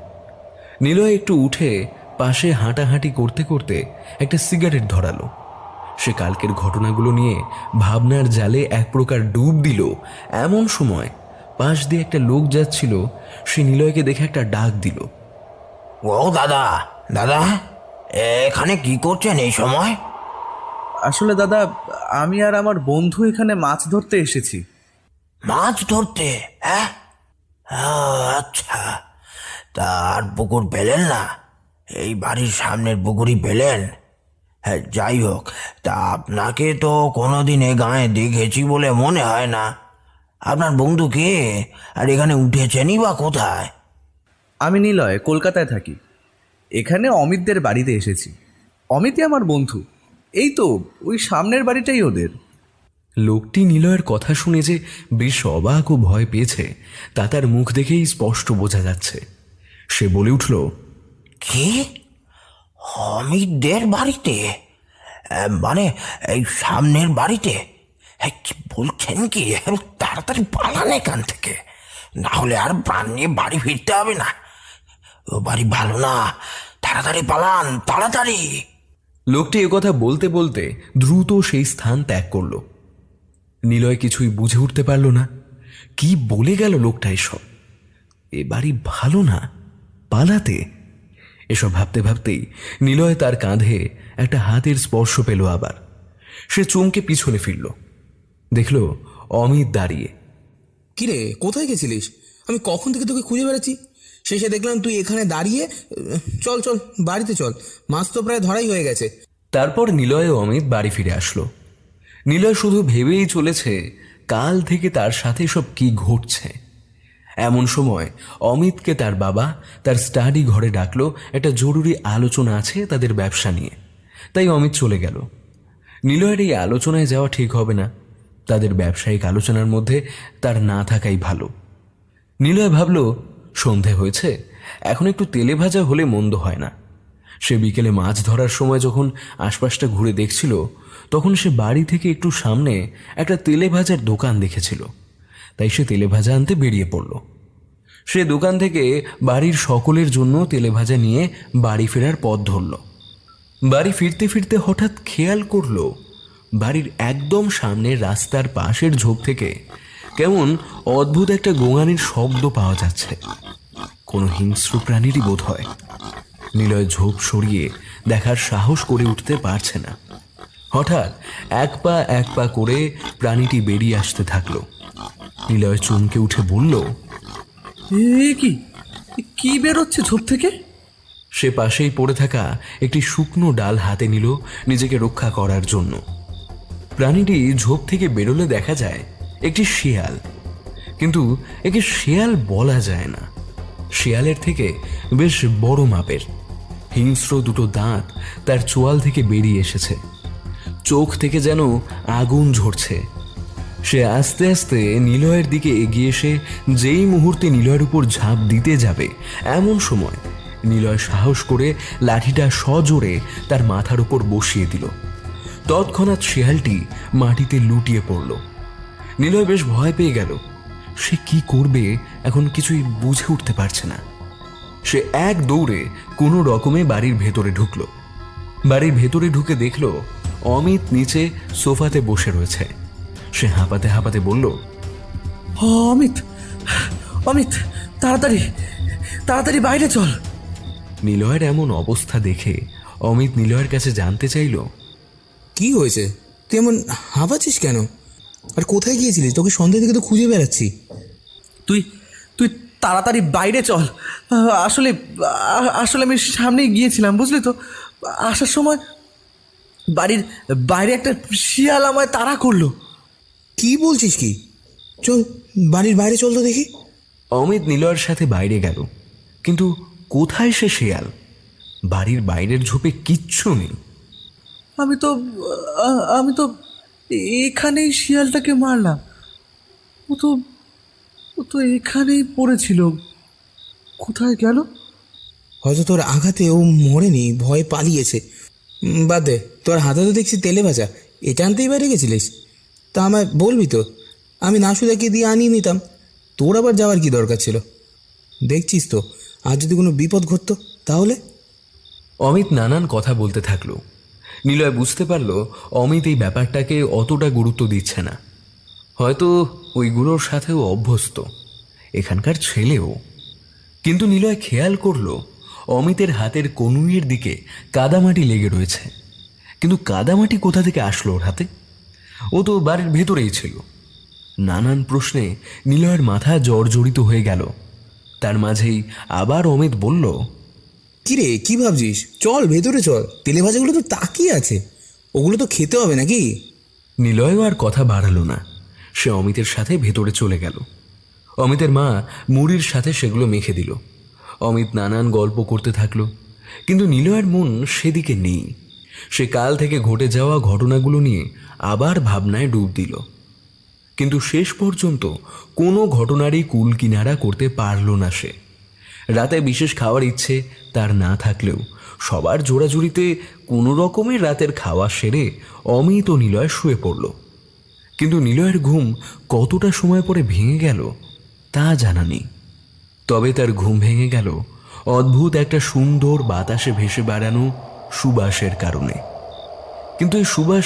[SPEAKER 1] নিলয় একটু উঠে পাশে হাঁটাহাঁটি করতে করতে একটা সিগারেট ধরালো। সে কালকের ঘটনাগুলো নিয়ে ভাবনার জালে এক প্রকার ডুব দিল। এমন সময় পাশ দিয়ে একটা লোক যাচ্ছিল। সে নিলয়কে দেখে একটা ডাক দিল,
[SPEAKER 7] ও দাদা, দাদা এখানে কি করছেন এই সময়?
[SPEAKER 2] আসলে দাদা, আমি আর আমার বন্ধু এখানে মাছ ধরতে এসেছি।
[SPEAKER 7] মাছ ধরতে? হ্যাঁ, আচ্ছা, তার পুকুর পেলেন না? এই বাড়ির সামনের পুকুরই পেলেন? হ্যাঁ, যাই হোক, তা আপনাকে তো কোনোদিন এ গাঁয়ে দেখেছি বলে মনে হয় না। আপনার বন্ধু কে, আর এখানে উঠেছেনই বা কোথায়?
[SPEAKER 2] আমি নিলয়, কলকাতায় থাকি। এখানে অমিতদের বাড়িতে এসেছি। অমিতই আমার বন্ধু। এই তো ওই সামনের বাড়িটাই ওদের।
[SPEAKER 1] লোকটি নিলয়ের কথা শুনে যে বেশ অবাক ও ভয় পেয়েছে তা তার মুখ দেখেই স্পষ্ট বোঝা যাচ্ছে। সে বলে উঠল,
[SPEAKER 7] কি, অমিতদের বাড়িতে? মানে এই সামনের বাড়িতে? কি বলছেন কি? তাড়াতাড়ি পালান এখান থেকে, না হলে আর প্রাণ নিয়ে বাড়ি ফিরতে হবে না। ও বাড়ি ভালো না, তাড়াতাড়ি পালান, তাড়াতাড়ি।
[SPEAKER 1] লোকটি একথা বলতে বলতে দ্রুত সেই স্থান ত্যাগ করল। নিলয় কিছুই বুঝে উঠতে পারল না কি বলে গেল লোকটা এসব। এ বাড়ি ভালো না, পালাতে? এসব ভাবতে ভাবতেই নিলয় তার কাঁধে একটা হাতের স্পর্শ পেল। আবার সে চমকে পিছনে ফিরল, দেখল অমিত দাঁড়িয়ে।
[SPEAKER 4] কিরে, কোথায় গেছিলিস? আমি কখন থেকে তোকে খুঁজে বেড়াচ্ছি। শেষে দেখলাম তুই এখানে দাঁড়িয়ে। চল চল বাড়িতে চল, মাছ তো প্রায় ধরাই হয়ে গেছে।
[SPEAKER 1] তারপর নিলয় ও অমিত বাড়ি ফিরে আসলো। নিলয় শুধু ভেবেই চলেছে কাল থেকে তার সাথে সব কি ঘটছে। এমন সময় অমিতকে তার বাবা তার স্টাডি ঘরে ডাকলো। একটা জরুরি আলোচনা আছে তাদের ব্যবসা নিয়ে। তাই অমিত চলে গেল। নিলয়ের এই আলোচনায় যাওয়া ঠিক হবে না। তাদের ব্যবসায়িক আলোচনার মধ্যে তার না থাকাই ভালো। নিলয় ভাবল সন্ধে হয়েছে, এখন একটু তেলে ভাজা হলে মন্দ হয় না। সে বিকেলে মাছ ধরার সময় যখন আশপাশটা ঘুরে দেখছিল তখন সে বাড়ি থেকে একটু সামনে একটা তেলে ভাজার দোকান দেখেছিল। তাই সে তেলে ভাজা আনতে বেরিয়ে পড়ল। সে দোকান থেকে বাড়ির সকলের জন্য তেলে ভাজা নিয়ে বাড়ি ফেরার পথ ধরল। বাড়ি ফিরতে ফিরতে হঠাৎ খেয়াল করল বাড়ির একদম সামনের রাস্তার পাশের ঝোপ থেকে কেমন অদ্ভুত একটা গোঙানির শব্দ পাওয়া যাচ্ছে। কোনো হিংস্র প্রাণীরই বোধ হয়। নিলয় ঝোপ সরিয়ে দেখার সাহস করে উঠতে পারছে না। হঠাৎ এক পা করে প্রাণীটি বেরিয়ে আসতে থাকলো। নিলয় চমকে উঠে বলল,
[SPEAKER 2] এ কি, কি বেরোচ্ছে ঝোপ থেকে?
[SPEAKER 1] সে পাশেই পড়ে থাকা একটি শুকনো ডাল হাতে নিল নিজেকে রক্ষা করার জন্য। প্রাণীটি ঝোপ থেকে বেরোলে দেখা যায় একটি শেয়াল, কিন্তু একে শেয়াল বলা যায় না। শেয়ালের থেকে বেশ বড় মাপের। হিংস্র দুটো দাঁত তার চোয়াল থেকে বেরিয়ে এসেছে, চোখ থেকে যেন আগুন ঝরছে। সে আস্তে আস্তে নিলয়ের দিকে এগিয়ে এসে যেই মুহূর্তে নিলয়ের উপর ঝাঁপ দিতে যাবে, এমন সময় নিলয় সাহস করে লাঠিটা সজোরে তার মাথার উপর বসিয়ে দিল। তৎক্ষণাৎ শেয়ালটি মাটিতে লুটিয়ে পড়ল। নিলয় বেশ ভয় পেয়ে গেল। সে কি করবে এখন কিছুই বুঝে উঠতে পারছে না। সে এক দৌড়ে কোনো রকমে বাড়ির ভেতরে ঢুকল। বাড়ির ভেতরে ঢুকে দেখল অমিত নিচে সোফাতে বসে রয়েছে। সে হাঁপাতে হাঁপাতে বলল,
[SPEAKER 2] অমিত, অমিত, তাড়াতাড়ি তাড়াতাড়ি বাইরে চল।
[SPEAKER 1] নিলয়ের এমন অবস্থা দেখে অমিত নিলয়ের কাছে জানতে চাইল,
[SPEAKER 4] কি হয়েছে? তুই এমন হাঁপাচ্ছিস কেন? আর কোথায় গিয়েছিলিস? তোকে সন্ধ্যা থেকে তো খুঁজে বেড়াচ্ছি।
[SPEAKER 2] তুই তুই তাড়াতাড়ি বাইরে চল। আসলে আসলে আমি সামনেই গিয়েছিলাম, বুঝলি তো। আসার সময় বাড়ির বাইরে একটা শিয়াল আমায় তাড়া করলো।
[SPEAKER 4] কি বলছিস কি? চল বাড়ির বাইরে চল তো দেখি।
[SPEAKER 1] অমিত নিলয়ের সাথে বাইরে গেল, কিন্তু কোথায় সে শেয়াল? বাড়ির বাইরের ঝোপে কিচ্ছু নেই।
[SPEAKER 2] আমি তো এখানেই শিয়ালটাকে মারলাম। ও তো এখানেই পড়েছিল। কোথায় গেল?
[SPEAKER 4] হয়তো তোর আঘাতে ও মরেনি, ভয়ে পালিয়েছে। বাদ দে, তোর হাতে তো দেখছি তেলে ভাজা। এটা আনতেই বাইরে গেছিলিস? তা আমায় বলবি তো, আমি নাসুদাকে দিয়ে আনিয়ে নিতাম। তোর আবার যাওয়ার কি দরকার ছিল? দেখছিস তো, আর যদি কোনো বিপদ ঘটতো তাহলে?
[SPEAKER 1] অমিত নানান কথা বলতে থাকলো। নিলয় বুঝতে পারল অমিত এই ব্যাপারটাকে অতটা গুরুত্ব দিচ্ছে না। হয়তো ওইগুলোর সাথেও অভ্যস্ত, এখানকার ছেলেও। কিন্তু নিলয় খেয়াল করল অমিতের হাতের কনুইয়ের দিকে কাদামাটি লেগে রয়েছে। কিন্তু কাদামাটি কোথা থেকে আসলো ওর হাতে? ও তো বাড়ির ভেতরেই ছিল। নানান প্রশ্নে নিলয়ের মাথা জর্জরিত হয়ে গেল। তার মাঝেই আবার অমিত বলল,
[SPEAKER 4] কিরে, কি ভাবছিস? চল ভেতরে চল, তেলে ভাজাগুলো তো তাকিয়ে আছে, ওগুলো তো খেতে হবে নাকি?
[SPEAKER 1] নিলয়ও আর কথা বাড়ালো না। সে অমিতের সাথে ভেতরে চলে গেল। অমিতের মা মুড়ির সাথে সেগুলো মেখে দিল। অমিত নানান গল্প করতে থাকলো, কিন্তু নিলয়ের মন সেদিকে নেই। সে কাল থেকে ঘটে যাওয়া ঘটনাগুলো নিয়ে আবার ভাবনায় ডুব দিল, কিন্তু শেষ পর্যন্ত কোনো ঘটনারই কুল কিনারা করতে পারল না সে। রাতে বিশেষ খাওয়ার ইচ্ছে তার না থাকলেও সবার জোড়াজুড়িতে কোনো রকমের রাতের খাওয়া সেরে অমিত ও নিলয় শুয়ে পড়ল। কিন্তু নিলয়ের ঘুম কতটা সময় পরে ভেঙে গেল তা জানা নেই। তবে তার ঘুম ভেঙে গেল অদ্ভুত একটা সুন্দর বাতাসে ভেসে বেড়ানো সুবাসের কারণে। কিন্তু এই সুবাস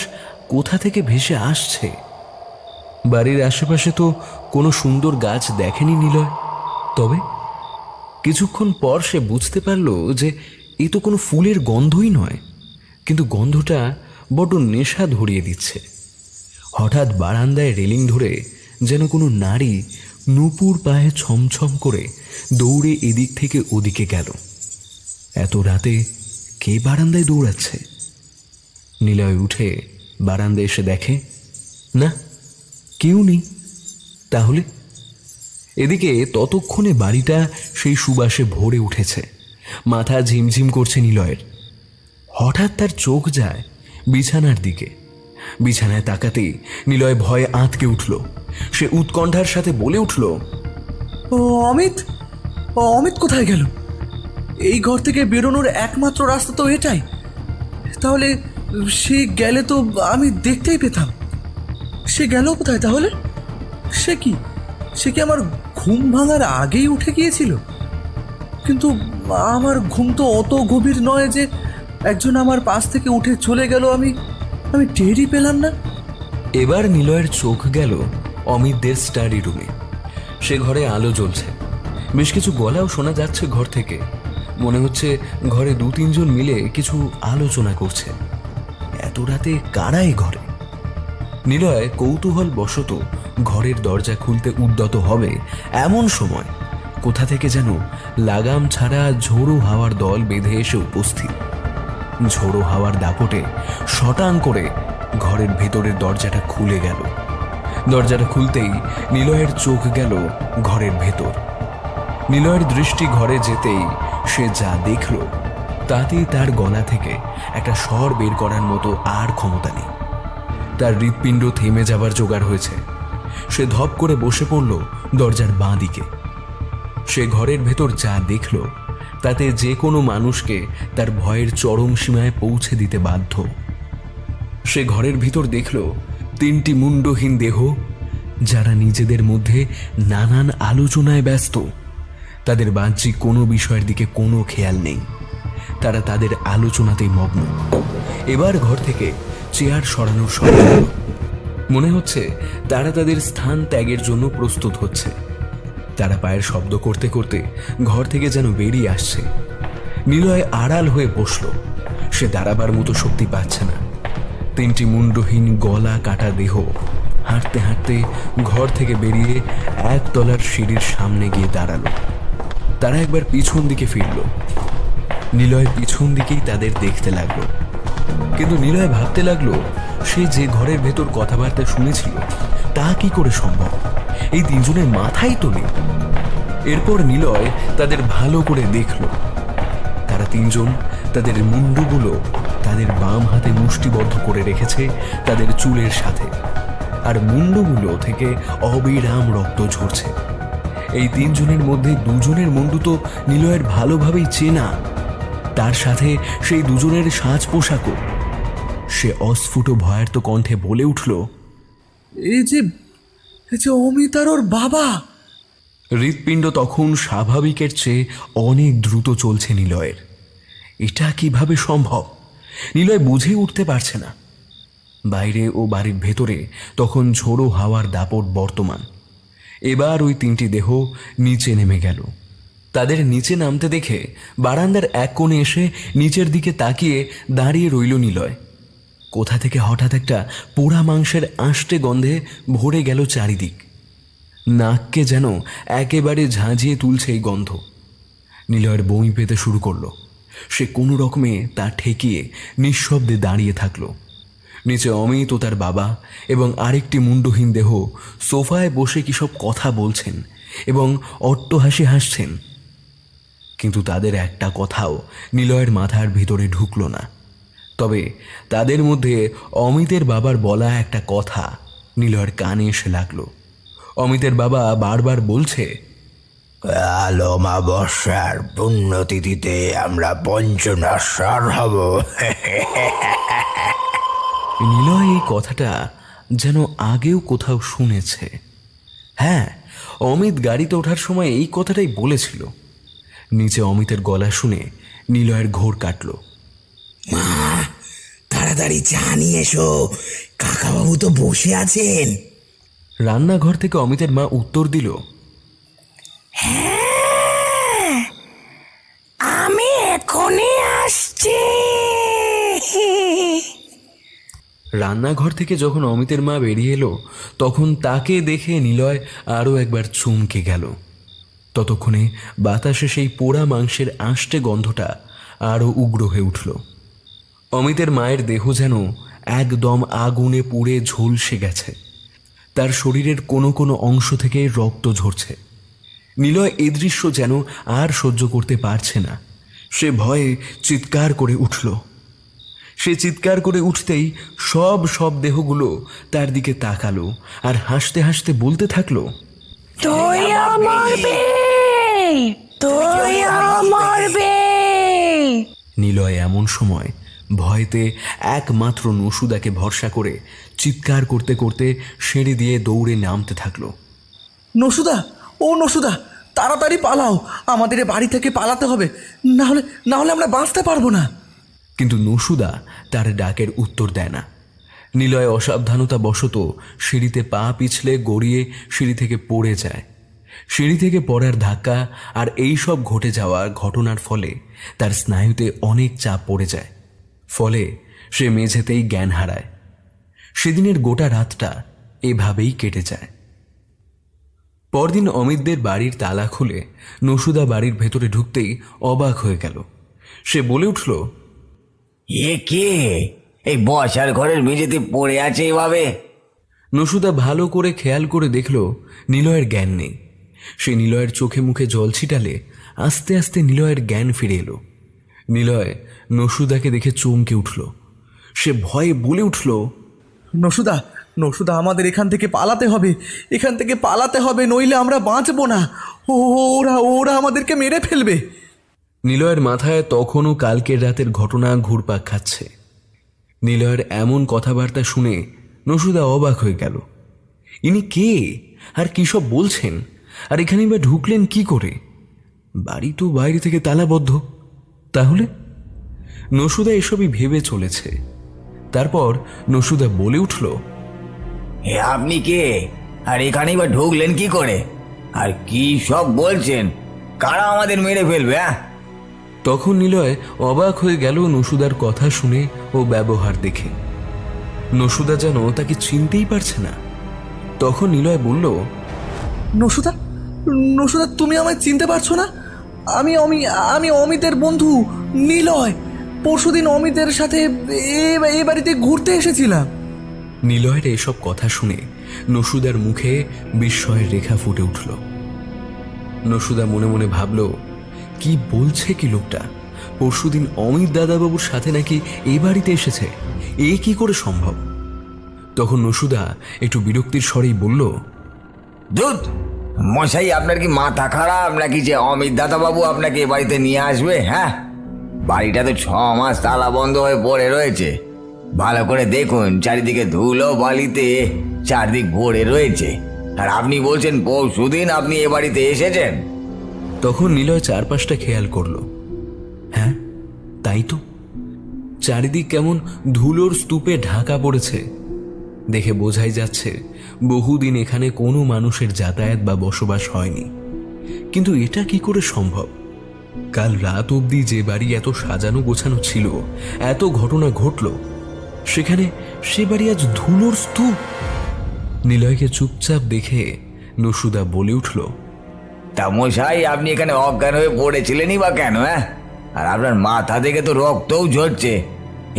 [SPEAKER 1] কোথা থেকে ভেসে আসছে? বাড়ির আশেপাশে তো কোনো সুন্দর গাছ দেখেনি নিলয়। তবে কিছুক্ষণ পর সে বুঝতে পারল যে এ তো কোনো ফুলের গন্ধই নয়, কিন্তু গন্ধটা বড্ড নেশা ধরিয়ে দিচ্ছে। হঠাৎ বারান্দায় রেলিং ধরে যেন কোনো নারী নূপুর পায়ে ছমছম করে দৌড়ে এদিক থেকে ওদিকে গেল। এত রাতে কে বারান্দায় দৌড়াচ্ছে? নিলয় উঠে বারান্দায় এসে দেখে, না, কেউ নেই। তাহলে এদিকে ততক্ষণে বাড়িটা সেই সুবাসে ভরে উঠেছে। মাথা ঝিমঝিম করছে নিলয়ের। হঠাৎ তার চোখ যায় বিছানার দিকে। বিছানায় তাকাতেই নিলয় ভয়ে আঁতকে উঠল। সে উৎকণ্ঠার সাথে বলে উঠল,
[SPEAKER 2] অমিত, অমিত কোথায় গেল? এই ঘর থেকে বেরোনোর একমাত্র রাস্তা তো এটাই। তাহলে সে গেলে তো আমি দেখতেই পেতাম। সে গেল কোথায় তাহলে? সে কি আমার ঘুম ভাঙার আগেই উঠে গিয়েছিল? কিন্তু আমার ঘুম তো অত গভীর নয় যে একজন আমার পাশ থেকে উঠে চলে গেল আমি টেরই পেলাম না।
[SPEAKER 1] এবার নিলয়ের চোখ গেল অমিতদের স্টাডি রুমে। সে ঘরে আলো জ্বলছে, বেশ কিছু গলাও শোনা যাচ্ছে ঘর থেকে। মনে হচ্ছে ঘরে 2-3 জন মিলে কিছু আলোচনা করছে। এত রাতে কারা এই ঘরে? নিলয় কৌতূহল বশত ঘরের দরজা খুলতে উদ্যত হবে, এমন সময় কোথা থেকে যেন লাগাম ছাড়া ঝোড়ো হাওয়ার দল বেঁধে এসে উপস্থিত। ঝোড়ো হাওয়ার দাপটে শটাং করে ঘরের ভেতরের দরজাটা খুলে গেল। দরজাটা খুলতেই নিলয়ের চোখ গেল ঘরের ভেতর। নিলয়ের দৃষ্টি ঘরে যেতেই সে যা দেখল তাতেই তার গলা থেকে একটা স্বর বের করার মতো আর ক্ষমতা নেই। তার হৃৎপিণ্ড থেমে যাবার জোগাড় হয়েছে। সে ধপ করে বসে পড়ল দরজার বাঁ দিকে। সে ঘরের ভেতর যা দেখল তাতে যে কোনো মানুষকে তার ভয়ের চরম সীমায় পৌঁছে দিতে বাধ্য। সে ঘরের ভিতর দেখল 3টি মুন্ডহীন দেহ, যারা নিজেদের মধ্যে নানান আলোচনায় ব্যস্ত। তাদের বাহ্যিক কোনো বিষয়ের দিকে কোনো খেয়াল নেই, তারা তাদের আলোচনাতেই মগ্ন। এবার ঘর থেকে চেয়ার সরানোর শব্দ হলো। মনে হচ্ছে তারা তাদের স্থান ত্যাগের জন্য প্রস্তুত হচ্ছে। তারা পায়ের শব্দ করতে করতে ঘর থেকে যেন বেরিয়ে আসছে। নিলয় আড়াল হয়ে বসল। সে দাঁড়াবার মতো শক্তি পাচ্ছে না। 3টি মুন্ডহীন গলা কাটা দেহ হাঁটতে হাঁটতে ঘর থেকে বেরিয়ে 1 তলার সিঁড়ির সামনে গিয়ে দাঁড়ালো। তারা একবার পিছন দিকে ফিরল। নিলয় পিছন দিকেই তাদের দেখতে লাগলো। কিন্তু নিলয় ভাবতে লাগলো, সে যে ঘরের ভেতর কথাবার্তা শুনেছিল তা কি করে সম্ভব? এই 3 জনের মাথাই তো নেই। এরপর নিলয় তাদের ভালো করে দেখল। তারা 3 জন তাদের মুন্ডগুলো তাদের বাম হাতে মুষ্টিবদ্ধ করে রেখেছে তাদের চুলের সাথে, আর মুন্ডগুলো থেকে অবিরাম রক্ত ঝরছে। এই 3 জনের মধ্যে 2 জনের মুন্ডু তো নিলয়ের ভালোভাবেই চেনা, তার সাথে সেই 2 জনের সাজ পোশাকও। সে অস্ফুট ভয়ার্ত কণ্ঠে বলে উঠল,
[SPEAKER 2] এই যে অমিত আর ওর বাবা।
[SPEAKER 1] হৃৎপিণ্ড তখন স্বাভাবিকের চেয়ে অনেক দ্রুত চলছে নিলয়ের। এটা কিভাবে সম্ভব? নিলয় বুঝে উঠতে পারছে না। বাইরে ও বাড়ির ভেতরে তখন ঝোড়ো হাওয়ার দাপট বর্তমান। এবার ওই 3টি দেহ নিচে নেমে গেল। তাদের নিচে নামতে দেখে বারান্দার এক কোণে এসে নিচের দিকে তাকিয়ে দাঁড়িয়ে রইল নিলয়। কোথা থেকে হঠাৎ একটা পোড়া মাংসের আঁশটে গন্ধে ভরে গেল চারিদিক। নাককে যেন একেবারে ঝাঁঝিয়ে তুলছে এই গন্ধ। নিলয়ের বমি পেতে শুরু করলো। সে কোনো রকমে তা ঠেকিয়ে নিঃশব্দে দাঁড়িয়ে থাকলো। নিচে অমিত ও তার বাবা এবং আরেকটি মুন্ডহীন দেহ সোফায় বসে কী সব কথা বলছেন এবং অট্টহাসি হাসছেন। কিন্তু তাদের একটা কথাও নিলয়ের মাথার ভিতরে ঢুকল না। তবে তাদের মধ্যে অমিতের বাবার বলা একটা কথা নিলয়ের কানে এসে লাগলো। অমিতের বাবা বারবার বলছে,
[SPEAKER 7] আলো অমাবস্যার পুণ্যতিথিতে আমরা পঞ্চনশ্বর হব।
[SPEAKER 1] নিলয় এই কথাটা যেন আগেও কোথাও শুনেছে। হ্যাঁ, অমিত গাড়িতে ওঠার সময় এই কথাটাই বলেছিল। নিচে অমিতের গলা শুনে নিলয়ের ঘোর কাটল।
[SPEAKER 4] মা, তাড়াতাড়ি চা নিয়ে এসো, কাকাবাবু তো বসে আছেন।
[SPEAKER 1] রান্নাঘর থেকে অমিতের মা উত্তর দিল,
[SPEAKER 9] আমি এখনই আসছি।
[SPEAKER 1] রান্নাঘর থেকে যখন অমিতের মা বেরিয়ে এলো তখন তাকে দেখে নিলয় আরও একবার চমকে গেল। ততক্ষণে বাতাসে সেই পোড়া মাংসের আঁশটে গন্ধটা আরও উগ্র হয়ে উঠল। অমিতের মায়ের দেহ যেন একদম আগুনে পুড়ে ঝলসে গেছে। তার শরীরের কোনো কোনো অংশ থেকে রক্ত ঝরছে। নিলয় এ দৃশ্য যেন আর সহ্য করতে পারছে না। সে ভয়ে চিৎকার করে উঠল। সে চিৎকার করে উঠতেই সব দেহগুলো তার দিকে তাকালো আর হাসতে হাসতে বলতে থাকলো,
[SPEAKER 9] তুই আমার মেয়ে, তুই আমার মেয়ে।
[SPEAKER 1] নিলয় এমন সময় ভয়তে একমাত্র নসুদাকে ভরসা করে চিৎকার করতে করতে সিঁড়ি দিয়ে দৌড়ে নামতে থাকলো।
[SPEAKER 2] নসুদা, ও নসুদা, তাড়াতাড়ি পালাও, আমাদের এ বাড়ি থেকে পালাতে হবে, না হলে আমরা বাঁচতে পারবো না।
[SPEAKER 1] কিন্তু নসুদা তার ডাকের উত্তর দেয় না। নিলয় অসাবধানতা বশত সিঁড়িতে পা পিছলে গড়িয়ে সিঁড়ি থেকে পড়ে যায়। সিঁড়ি থেকে পড়ার ধাক্কা আর এই সব ঘটে যাওয়া ঘটনার ফলে তার স্নায়ুতে অনেক চাপ পড়ে যায়। ফলে সে মেঝেতেই জ্ঞান হারায়। সেদিনের গোটা রাতটা এভাবেই কেটে যায়। পরদিন অমিতদের বাড়ির তালা খুলে নসুদা বাড়ির ভেতরে ঢুকতেই অবাক হয়ে গেল। সে বলে উঠল,
[SPEAKER 6] এ কে? এই বসার ঘরের মেঝেতে পড়ে আছে এভাবে?
[SPEAKER 1] নসুদা ভালো করে খেয়াল করে দেখল নিলয়ের জ্ঞান নেই। সে নিলয়ের চোখে মুখে জল ছিটালে আস্তে আস্তে নিলয়ের জ্ঞান ফিরে এলো। নিলয় নসুদাকে দেখে চমকে উঠল। সে ভয়ে বলে উঠল,
[SPEAKER 2] নসুদা, নসুদা, আমাদের এখান থেকে পালাতে হবে, এখান থেকে পালাতে হবে, নইলে আমরা বাঁচবো না। ওরা ওরা আমাদেরকে মেরে ফেলবে।
[SPEAKER 1] নিলয়ের মাথায় তখনও কালকের রাতের ঘটনা ঘুরপাক খাচ্ছে। নিলয়ের এমন কথাবার্তা শুনে নসুদা অবাক হয়ে গেল। ইনি কে আর কী সব বলছেন? আর এখানে বা ঢুকলেন কি করে? বাড়ি তো বাইরে থেকে তালাবদ্ধ। তাহলে নসুদা এসবই ভেবে চলেছে। তারপর নসুদা বলে উঠল,
[SPEAKER 6] হে আপনি কে? আর এখানেই বা ঢুকলেন কি করে? আর কি সব বলছেন? কারা আমাদের মেরে ফেলবে?
[SPEAKER 1] তখন নিলয় অবাক হয়ে গেল নসুদার কথা শুনে ও ব্যবহার দেখে। নসুদা যেন তাকে চিনতেই পারছে না। তখন নিলয় বলল,
[SPEAKER 2] নসুদা, নসুদা, তুমি আমায় চিনতে পারছো না? আমি আমি অমিতের বন্ধু নিলয়। পরশুদিন অমিতের সাথে এ বাড়িতে ঘুরতে এসেছিলাম।
[SPEAKER 1] নিলয়ের এসব কথা শুনে নসুদার মুখে বিস্ময়ের রেখা ফুটে উঠল। নসুদা মনে মনে ভাবল, কি বলছে কি লোকটা? পরশুদিন অমিত দাদাবাবুর সাথে নাকি এই বাড়িতে এসেছে। এ কি করে সম্ভব? তখন নসুদা একটু বিরক্তির স্বরেই বলল,
[SPEAKER 6] দুধ মশাই, আপনার কি মাথা খারাপ নাকি যে অমিত দাদাবাবু আপনাকে এ বাড়িতে নিয়ে আসবে? হ্যাঁ, বাড়িটা তো 6 মাস তালা বন্ধ হয়ে পড়ে রয়েছে। ভালো করে দেখুন, চারিদিকে ধুলো বালিতে চারদিক ভরে রয়েছে। আর আপনি বলছেন পরশুদিন আপনি এ বাড়িতে এসেছেন?
[SPEAKER 1] তখন নিলয় চারপাশটা খেয়াল করল। হ্যাঁ, তাই তো। চারিদিক কেমন ধুলোর স্তূপে ঢাকা পড়েছে। দেখে বোঝাই যাচ্ছে বহুদিন এখানে কোনো মানুষের যাতায়াত বা বসবাস হয়নি। কিন্তু এটা কি করে সম্ভব? কাল রাত অবধি যে বাড়ি এত সাজানো গোছানো ছিল, এত ঘটনা ঘটল, সেখানে সে বাড়ি আজ ধুলোর স্তূপ। নিলয়কে চুপচাপ দেখে নসুদা বলে উঠল,
[SPEAKER 6] তা মশাই, আপনি এখানে অজ্ঞান হয়ে পড়েছিলেনই বা কেন? হ্যাঁ, আর আপনার মাথা থেকে তো রক্তও ঝরছে।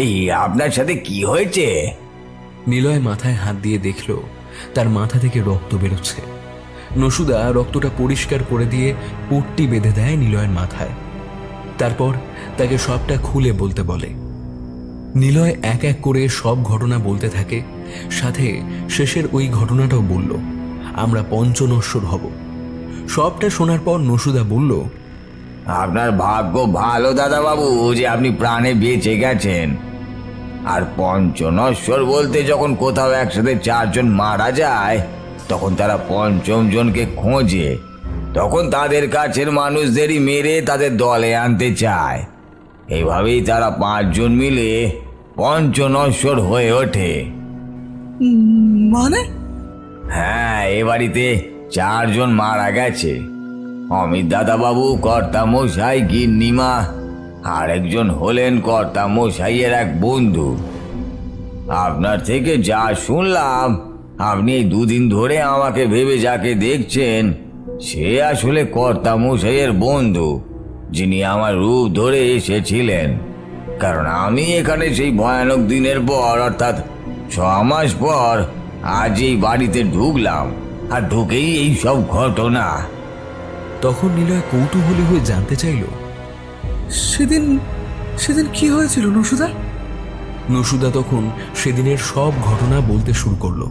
[SPEAKER 6] এই আপনার সাথে কি হয়েছে?
[SPEAKER 1] নিলয় মাথায় হাত দিয়ে দেখল তার মাথা থেকে রক্ত বেরোচ্ছে। নসুদা রক্তটা পরিষ্কার করে দিয়ে পট্টি বেঁধে দেয় নিলয়ের মাথায়। তারপর তাকে সবটা খুলে বলতে বলে। নিলয় এক এক করে সব ঘটনা বলতে থাকে, সাথে শেষের ওই ঘটনাটাও বলল, আমরা পঞ্চনশ্বর হব। সবটা শোনার পর নসুদা বলল,
[SPEAKER 6] আপনার ভাগ্য ভালো দাদাবাবু যে আপনি প্রাণে বেঁচে গেছেন। আর পঞ্চনশ্বর বলতে যখন কোথাও একসাথে 4 জন মারা যায়, তখন তারা 5ম জনকে খোঁজে। তখন তাদের কাছের মানুষদেরই মেরে তাদের দলে আনতে চায়। এইভাবেই তারা 5 জন মিলে পঞ্চনশ্বর হয়ে ওঠে।
[SPEAKER 2] মানে?
[SPEAKER 6] হ্যাঁ, এ বাড়িতে 4 জন মারা গেছে। অমিত দাদাবাবু, কর্তা মশাই, গিন্নিমা, আর একজন হলেন কর্তা মশাইয়ের এক বন্ধু। আপনার থেকে যা শুনলাম, আপনি এই 2 দিন ধরে আমাকে ভেবে যাকে দেখছেন, সে আসলে কর্তা মশাইয়ের বন্ধু, যিনি আমার রূপ ধরে এসেছিলেন। কারণ আমি এখানে সেই ভয়ানক দিনের পর, অর্থাৎ 6 মাস পর আজ এই বাড়িতে ঢুকলাম, আর ঢুকেই এই সব ঘটনা।
[SPEAKER 1] তখন নিলয় কৌতূহলী হয়ে জানতে চাইল,
[SPEAKER 2] সেদিন সেদিন কি হয়েছিল নসুদা?
[SPEAKER 1] নসুদা তখন সেদিনের সব ঘটনা বলতে শুরু করলো।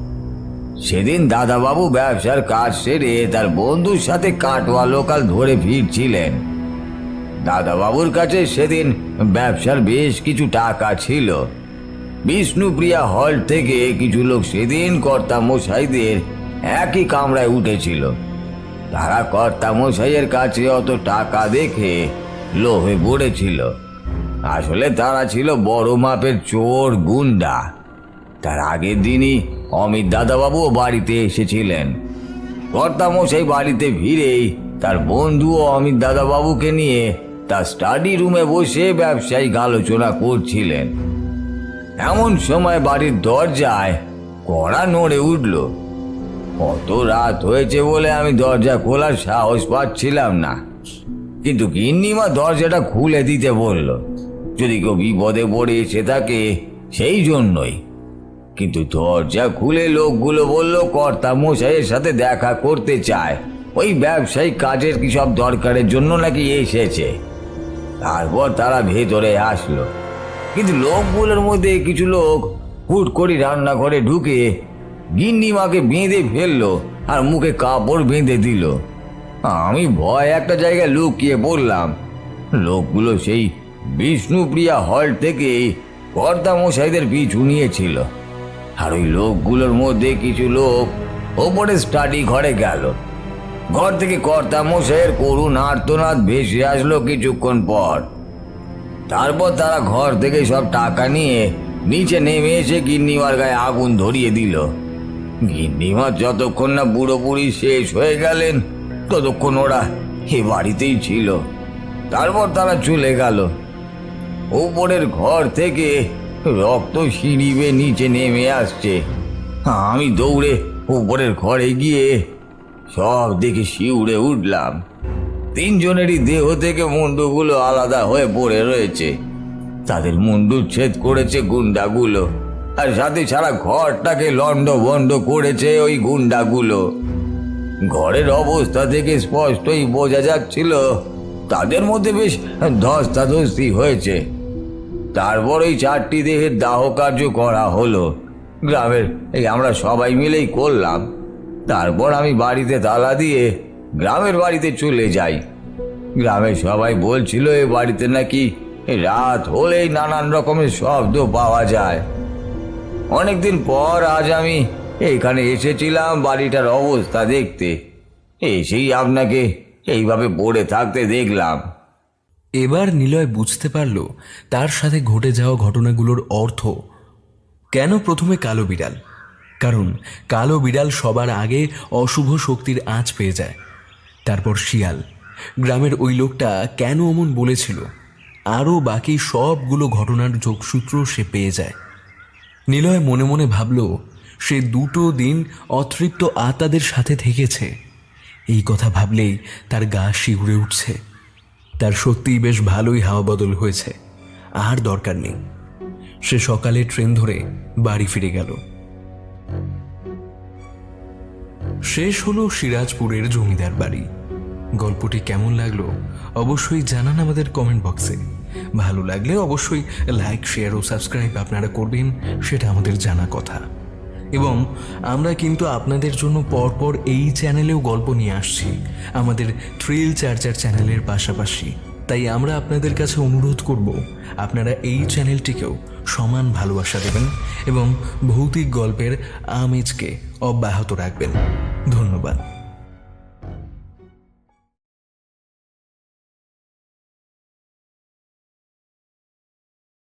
[SPEAKER 6] সেদিন দাদাবাবু ব্যবসার কাজ সেরে তার বন্ধুর সাথে কাটোয়া লোকাল ধরে ফিরছিলেন। দাদাবাবুর কাছে সেদিন ব্যবসার বেশ কিছু টাকা ছিল। বিষ্ণুপ্রিয়া হল থেকে কিছু লোক সেদিন কর্তা মশাইদের একই কামরায় উঠেছিল। তারা কর্তা মশাইয়ের কাছে অত টাকা দেখে লোভে পড়েছিল। আসলে তারা ছিল বড় মাপের চোর গুন্ডা। তার আগের দিনই অমিত দাদাবাবুও বাড়িতে এসেছিলেন। কর্তা মশাই বাড়িতে ফিরেই তার বন্ধু অমিত দাদাবাবুকে নিয়ে তার স্টাডি রুমে বসে ব্যবসায়িক আলোচনা করছিলেন। এমন সময় বাড়ির দরজায় কড়া নড়ে উঠল। কত রাত হয়েছে বলে আমি দরজা খোলার সাহস পাচ্ছিলাম না, কিন্তু গিন্নিমা দরজাটা খুলে দিতে বলল, যদি কেউ বিপদে পড়ে এসে থাকে সেই জন্যই। কিন্তু দরজা খুলে লোকগুলো বলল কর্তা মশাইয়ের সাথে দেখা করতে চায়, ওই ব্যবসায়িক কাজের কি সব দরকারের জন্য নাকি এসেছে। তারপর তারা ভেতরে আসলো, কিন্তু লোকগুলোর মধ্যে কিছু লোক হুট করে রান্নাঘরে ঢুকে গিন্নিমাকে বেঁধে ফেললো আর মুখে কাপড় বেঁধে দিল। আমি ভয় একটা জায়গায় লুকিয়ে পড়লাম। লোকগুলো সেই বিষ্ণুপ্রিয়া হল থেকে কর্তামশাইদের পিছু নিয়েছিল। আর ওই লোকগুলোর মধ্যে কিছু লোক ওপরে স্টাডি ঘরে গেল। ঘর থেকে কর্তামশাইয়ের করুণ আর্তনাদ ভেসে আসলো কিছুক্ষণ পর। তারপর তারা ঘর থেকে সব টাকা নিয়ে নিচে নেমে এসে গিন্নিমার গায়ে আগুন ধরিয়ে দিল। গিন্নিমা যতক্ষণ না পুরোপুরি শেষ হয়ে গেলেন ততক্ষণ ওরা এ বাড়িতেই ছিল। তারপর তারা চলে গেল। উপরের ঘর থেকে রক্ত সিঁড়ি বেয়ে নিচে নেমে আসছে। আমি দৌড়ে উপরের ঘরে গিয়ে সব দেখে শিউরে উঠলাম। তিনজনেরই দেহ থেকে মুন্ডুগুলো আলাদা হয়ে পড়ে রয়েছে। তাদের মুন্ডুচ্ছেদ করেছে গুন্ডাগুলো, আর সাথে সারা ঘরটাকে লন্ডভন্ড করেছে ওই গুন্ডাগুলো। ঘরের অবস্থা থেকে স্পষ্টই বোঝা যাচ্ছিল তাদের মধ্যে বেশ ধস্তাধস্তি হয়েছে। তারপর ওই 4টি দেহের দাহ কার্য করা হলো। গ্রামের আমরা সবাই মিলেই করলাম। তারপর আমি বাড়িতে তালা দিয়ে গ্রামের বাড়িতে চলে যাই। গ্রামের সবাই বলছিল এ বাড়িতে নাকি রাত হলেই নানান রকমের শব্দ পাওয়া যায়। অনেকদিন পর আজ আমি এখানে এসেছিলাম বাড়িটার অবস্থা দেখতে। এসেই আপনাকে এইভাবে পড়ে থাকতে দেখলাম।
[SPEAKER 1] এবার নিলয় বুঝতে পারল তার সাথে ঘটে যাওয়া ঘটনাগুলোর অর্থ। কেন প্রথমে কালো বিড়াল? কারণ কালো বিড়াল সবার আগে অশুভ শক্তির আঁচ পেয়ে যায়। তারপর শিয়াল। গ্রামের ওই লোকটা কেন অমন বলেছিল, আরও বাকি সবগুলো ঘটনার যোগসূত্র সে পেয়ে যায়। নিলয় মনে মনে ভাবল সে 2 দিন অতৃপ্ত আত্মাদের সাথে থেকেছে। এই কথা ভাবলেই তার গা শিউরে উঠছে। তার সত্যিই বেশ ভালোই হাওয়া বদল হয়েছে, আর দরকার নেই। সে সকালে ট্রেন ধরে বাড়ি ফিরে গেল। শেষ হলো সিরাজপুরের জমিদার বাড়ি। গল্পটি কেমন লাগলো অবশ্যই জানান আমাদের কমেন্ট বক্সে। ভালো লাগলে অবশ্যই লাইক, শেয়ার ও সাবস্ক্রাইব আপনারা করবেন, সেটা আমাদের জানা কথা। এবং আমরা কিন্তু আপনাদের জন্য পরপর এই চ্যানেলেও গল্প নিয়ে আসছি, আমাদের থ্রিল চার্জার চ্যানেলের পাশাপাশি। তাই আমরা আপনাদের কাছে অনুরোধ করব আপনারা এই চ্যানেলটিকেও সমান ভালোবাসা দেবেন এবং ভৌতিক গল্পের আমেজকে অব্যাহত রাখবেন। ধন্যবাদ।